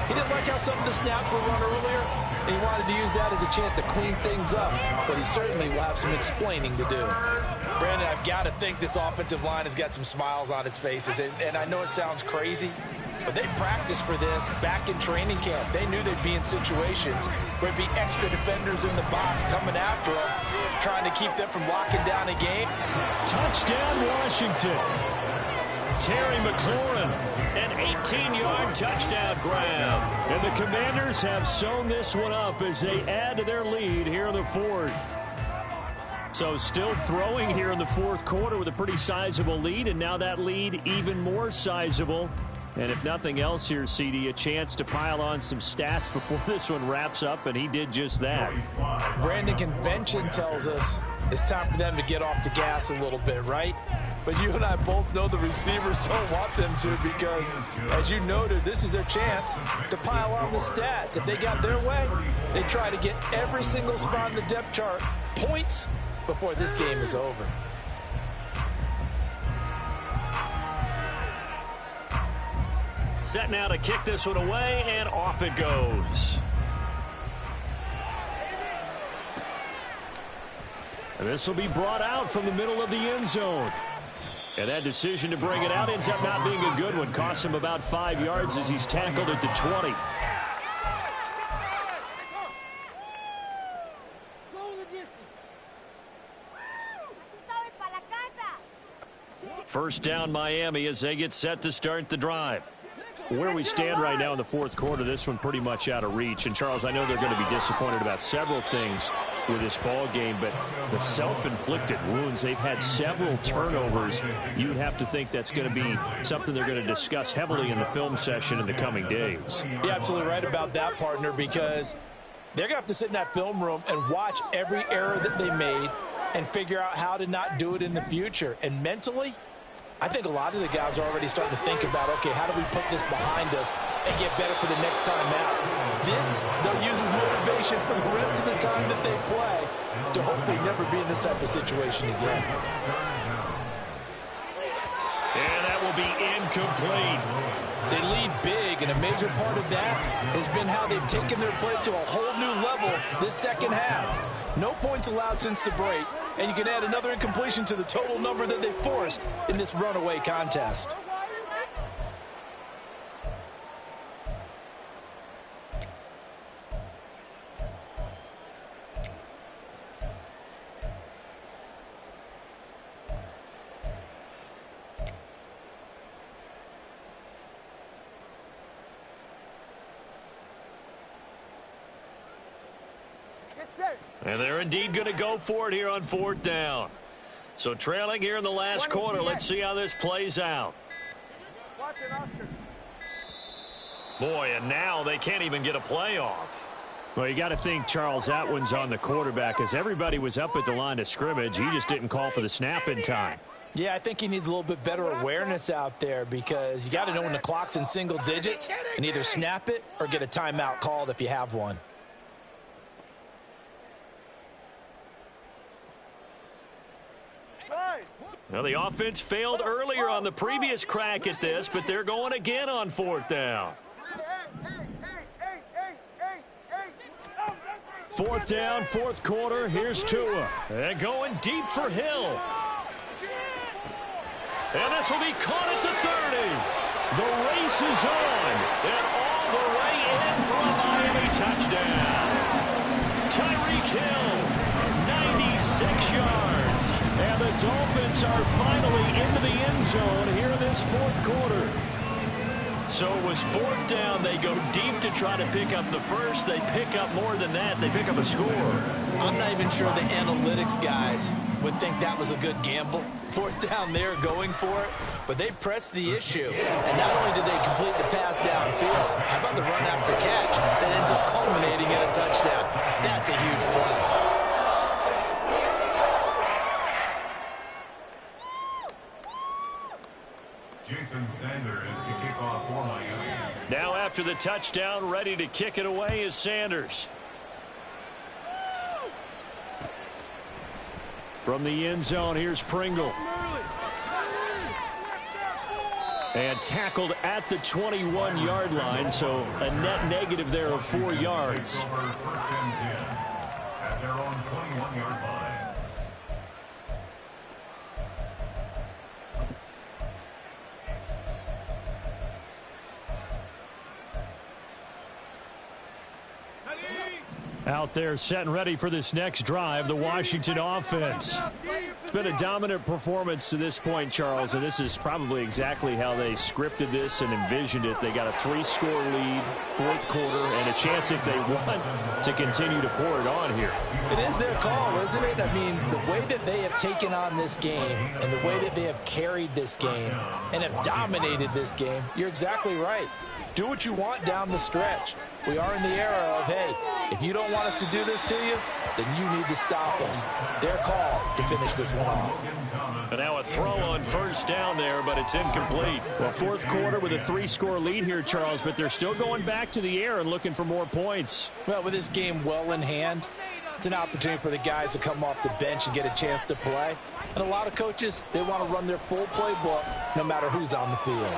he didn't like how some of the snaps were run earlier, and he wanted to use that as a chance to clean things up, but he certainly will have some explaining to do. Brandon, I've got to think this offensive line has got some smiles on its faces, and I know it sounds crazy, but they practiced for this back in training camp. They knew they'd be in situations There'd be extra defenders in the box coming after him, trying to keep them from locking down a game. Touchdown, Washington. Terry McLaurin, an 18-yard touchdown grab. And the Commanders have sewn this one up as they add to their lead here in the fourth. So still throwing here in the fourth quarter with a pretty sizable lead, and now that lead even more sizable. And if nothing else here, CD, a chance to pile on some stats before this one wraps up, and he did just that. Brandon, convention tells us it's time for them to get off the gas a little bit, right? But you and I both know the receivers don't want them to because, as you noted, this is their chance to pile on the stats. If they got their way, they try to get every single spot in the depth chart points before this game is over. Set now to kick this one away, and off it goes. And this will be brought out from the middle of the end zone. And that decision to bring it out ends up not being a good one. Costs him about 5 yards as he's tackled at the 20. First down, Miami, as they get set to start the drive. Where we stand right now in the fourth quarter, this one pretty much out of reach. And, Charles, I know they're going to be disappointed about several things with this ball game, but the self-inflicted wounds, they've had several turnovers. You would have to think that's going to be something they're going to discuss heavily in the film session in the coming days. You're absolutely right about that, partner, because they're going to have to sit in that film room and watch every error that they made and figure out how to not do it in the future. And mentally, I think a lot of the guys are already starting to think about, okay, how do we put this behind us and get better for the next time out? This, they'll use as motivation for the rest of the time that they play to hopefully never be in this type of situation again. And that will be incomplete. They lead big, and a major part of that has been how they've taken their play to a whole new level this second half. No points allowed since the break, and you can add another incompletion to the total number that they forced in this runaway contest. And they're indeed going to go for it here on fourth down. So trailing here in the last quarter. Let's see how this plays out. Boy, and now they can't even get a play off. Well, you got to think, Charles, that one's on the quarterback, as everybody was up at the line of scrimmage. He just didn't call for the snap in time. Yeah, I think he needs a little bit better awareness out there, because you got to know when the clock's in single digits and either snap it or get a timeout called if you have one. Well, the offense failed earlier on the previous crack at this, but they're going again on fourth down. Fourth down, fourth quarter. Here's Tua. And going deep for Hill. And this will be caught at the 30. The race is on. And all the way in for a Miami touchdown. Tyreek Hill, 96 yards. And the Dolphins are finally into the end zone here in this fourth quarter. So it was fourth down. They go deep to try to pick up the first. They pick up more than that. They pick up a score. I'm not even sure the analytics guys would think that was a good gamble. Fourth down there going for it. But they pressed the issue. And not only did they complete the pass downfield, how about the run after catch that ends up culminating in a touchdown? That's a huge play. Jason Sanders to kick off for Miami. Now after the touchdown, ready to kick it away is Sanders. From the end zone, here's Pringle. And tackled at the 21-yard line, so a net negative there of 4 yards. First and 10 at their own 21-yard line. Out there set and ready for this next drive, the Washington offense. It's been a dominant performance to this point, Charles, and this is probably exactly how they scripted this and envisioned it. They got a 3-score lead, fourth quarter, and a chance if they want to continue to pour it on here. It is their call, isn't it? I mean, the way that they have taken on this game and the way that they have carried this game and have dominated this game, you're exactly right. Do what you want down the stretch. We are in the era of, hey, if you don't want us to do this to you, then you need to stop us. Their call to finish this one off. And now a throw on first down there, but it's incomplete. Well, fourth quarter with a 3-score lead here, Charles, but they're still going back to the air and looking for more points. Well, with this game well in hand, it's an opportunity for the guys to come off the bench and get a chance to play. And a lot of coaches, they want to run their full playbook no matter who's on the field.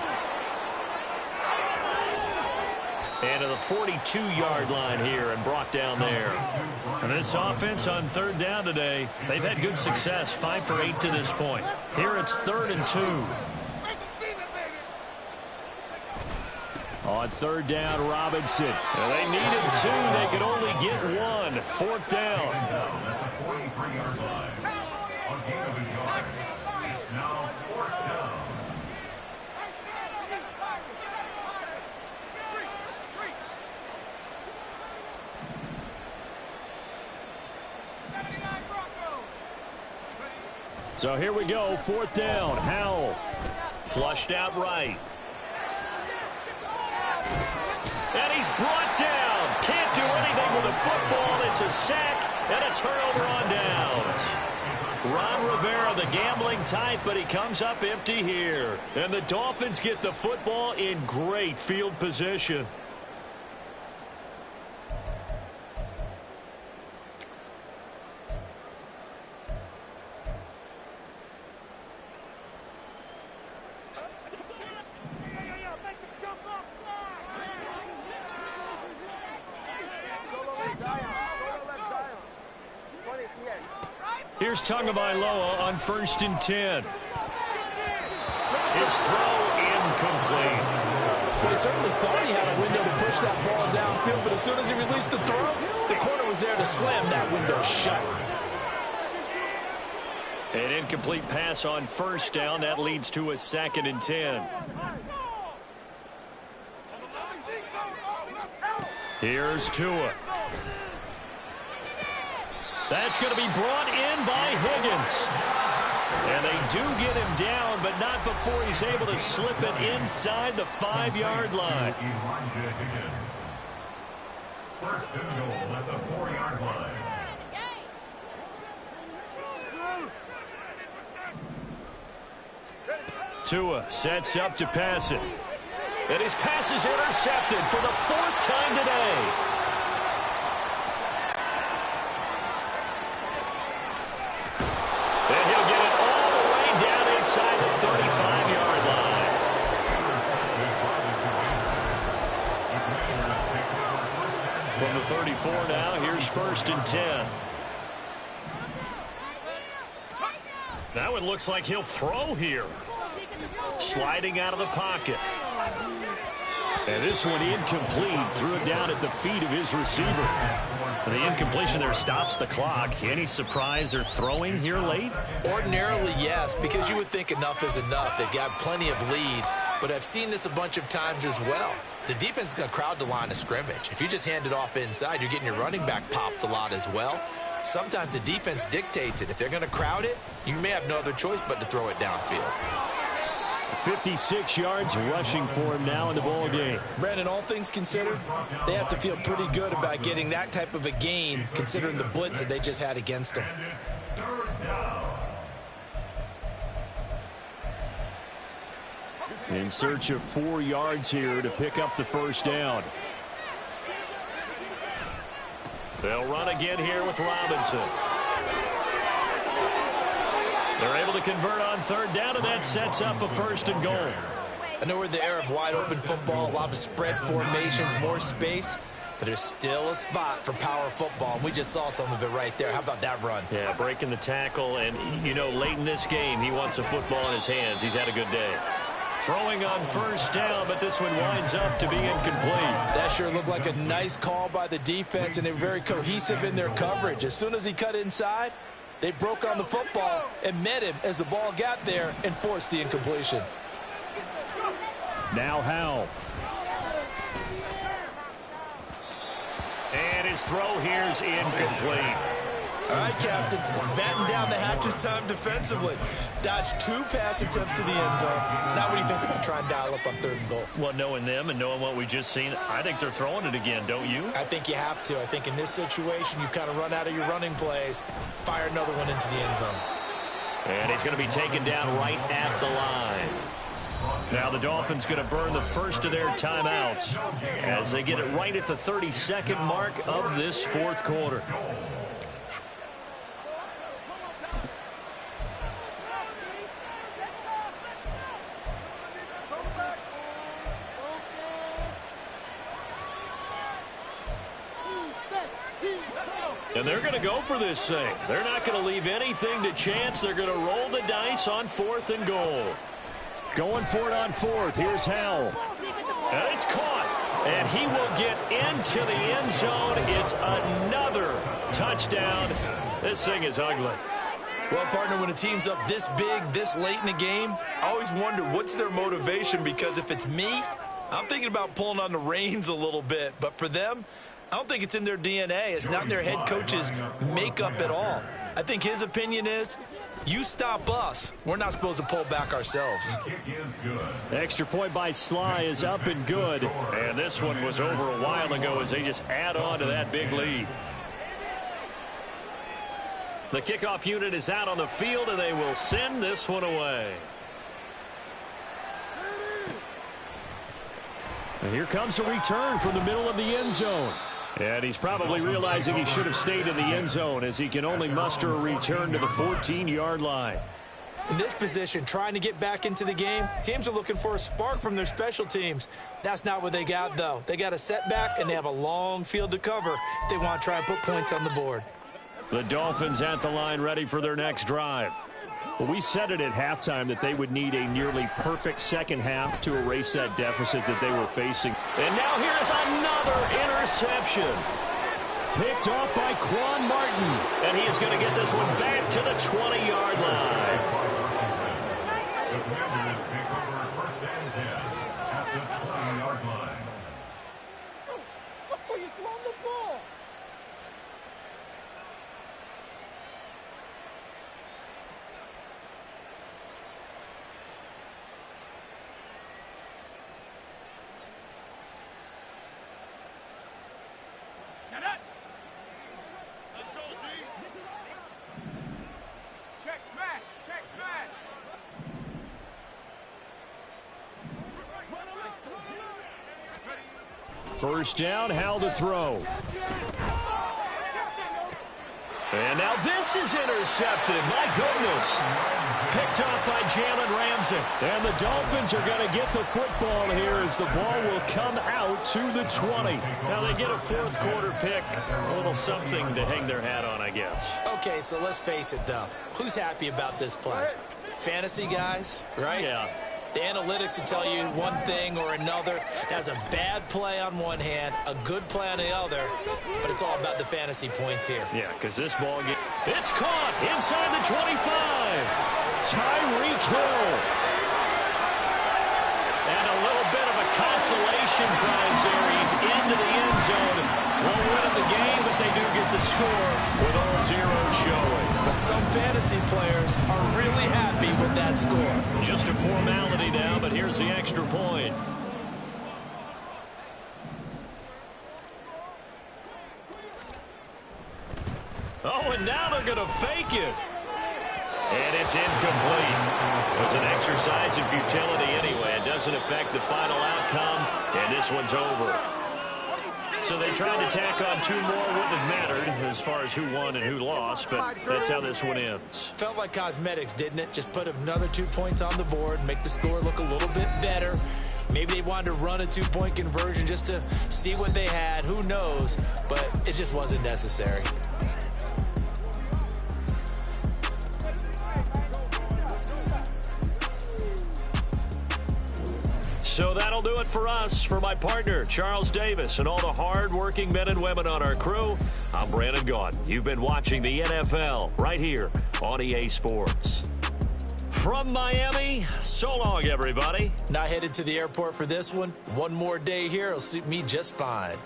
And to the 42-yard line here and brought down there. And this offense on third down today, they've had good success, 5 for 8 to this point. Here it's 3rd and 2. On third down, Robinson. And they needed 2. They could only get 1. 4th down. At the 43-yard line. A gain of a yard. It's now 4th down. So here we go, 4th down. Howell flushed out right. And he's brought down. Can't do anything with the football. It's a sack and a turnover on downs. Ron Rivera, the gambling type, but he comes up empty here. And the Dolphins get the football in great field position. Here's Tagovailoa on 1st and 10. His throw incomplete. Well, he certainly thought he had a window to push that ball downfield, but as soon as he released the throw, the corner was there to slam that window shut. An incomplete pass on 1st down. That leads to a 2nd and 10. Here's Tua. That's going to be brought in by Higgins. And they do get him down, but not before he's able to slip it inside the 5-yard line. First and goal at the 4-yard line. Tua sets up to pass it. And his pass is intercepted for the 4th time today. Inside the 35-yard line. From the 34 now, here's 1st and 10. Now it looks like he'll throw here. Sliding out of the pocket. And this one incomplete. Threw it down at the feet of his receiver. The incompletion there stops the clock. Any surprise they're throwing here late? Ordinarily, yes, because you would think enough is enough. They've got plenty of lead, but I've seen this a bunch of times as well. The defense is going to crowd the line of scrimmage. If you just hand it off inside, you're getting your running back popped a lot as well. Sometimes the defense dictates it. If they're going to crowd it, you may have no other choice but to throw it downfield. 56 yards rushing for him now in the ball game. Brandon, all things considered, they have to feel pretty good about getting that type of a gain considering the blitz that they just had against them. In search of 4 yards here to pick up the 1st down. They'll run again here with Robinson. They're able to convert on 3rd down, and that sets up a 1st and goal. I know we're in the era of wide open football, a lot of spread formations, more space, but there's still a spot for power football, and we just saw some of it right there. How about that run? Yeah, breaking the tackle, and, you know, late in this game, he wants a football in his hands. He's had a good day. Throwing on first down, but this one winds up to be incomplete. That sure looked like a nice call by the defense, and they were very cohesive in their coverage. As soon as he cut inside, they broke on the football and met him as the ball got there and forced the incompletion. Now Howell. And his throw here's incomplete. All right, Captain, it's batten down the hatches time defensively. Dodged 2 pass attempts to the end zone. Now what do you think they're going to try and dial up on 3rd and goal? Well, knowing them and knowing what we just seen, I think they're throwing it again, don't you? I think you have to. I think in this situation, you kind of run out of your running plays, fire another one into the end zone. And he's going to be taken down right at the line. Now the Dolphins going to burn the first of their timeouts as they get it right at the 32nd mark of this 4th quarter. And they're going to go for this thing. They're not going to leave anything to chance. They're going to roll the dice on 4th and goal. Going for it on 4th. Here's Howell. And it's caught. And he will get into the end zone. It's another touchdown. This thing is ugly. Well, partner, when a team's up this big, this late in the game, I always wonder what's their motivation, because if it's me, I'm thinking about pulling on the reins a little bit. But for them, I don't think it's in their DNA. It's not their head coach's makeup at all. I think his opinion is, you stop us, we're not supposed to pull back ourselves. Extra point by Sly is up and good. And this one was over a while ago as they just add on to that big lead. The kickoff unit is out on the field, and they will send this one away. And here comes a return from the middle of the end zone. And he's probably realizing he should have stayed in the end zone as he can only muster a return to the 14-yard line. In this position, trying to get back into the game, teams are looking for a spark from their special teams. That's not what they got, though. They got a setback, and they have a long field to cover if they want to try and put points on the board. The Dolphins at the line, ready for their next drive. Well, we said it at halftime that they would need a nearly perfect second half to erase that deficit that they were facing. And now here's another interception. Picked off by Quan Martin. And he is going to get this one back to the 20-yard line. Defenders take over 1st and 10 at the 20-yard line. Oh, you thrown the ball. First down, Howell to throw. And now this is intercepted. My goodness. Picked off by Jalen Ramsey. And the Dolphins are going to get the football here as the ball will come out to the 20. Now they get a 4th quarter pick. A little something to hang their hat on, I guess. Okay, so let's face it, though. Who's happy about this play? Fantasy guys, right? Yeah. The analytics will tell you one thing or another. That's a bad play on one hand, a good play on the other, but it's all about the fantasy points here. Yeah, because this ball, it's caught inside the 25. Tyreek Hill. And a little bit of a consolation prize there. He's into the end zone. Won't win the game, but they do get the score with all zeros showing. But some fantasy players are really happy with that score. Just a formality now, but here's the extra point. Oh, and now they're going to fake it. And it's incomplete. It was an exercise in futility anyway. It doesn't affect the final outcome, and this one's over. So they tried to tack on 2 more. Wouldn't have mattered as far as who won and who lost, but that's how this one ends. Felt like cosmetics, didn't it? Just put another 2 points on the board, make the score look a little bit better. Maybe they wanted to run a 2-point conversion just to see what they had. Who knows? But it just wasn't necessary. That'll do it for us. For my partner, Charles Davis, and all the hard-working men and women on our crew, I'm Brandon Gaudin. You've been watching the NFL right here on EA Sports. From Miami, so long, everybody. Not headed to the airport for this one. One more day here will suit me just fine.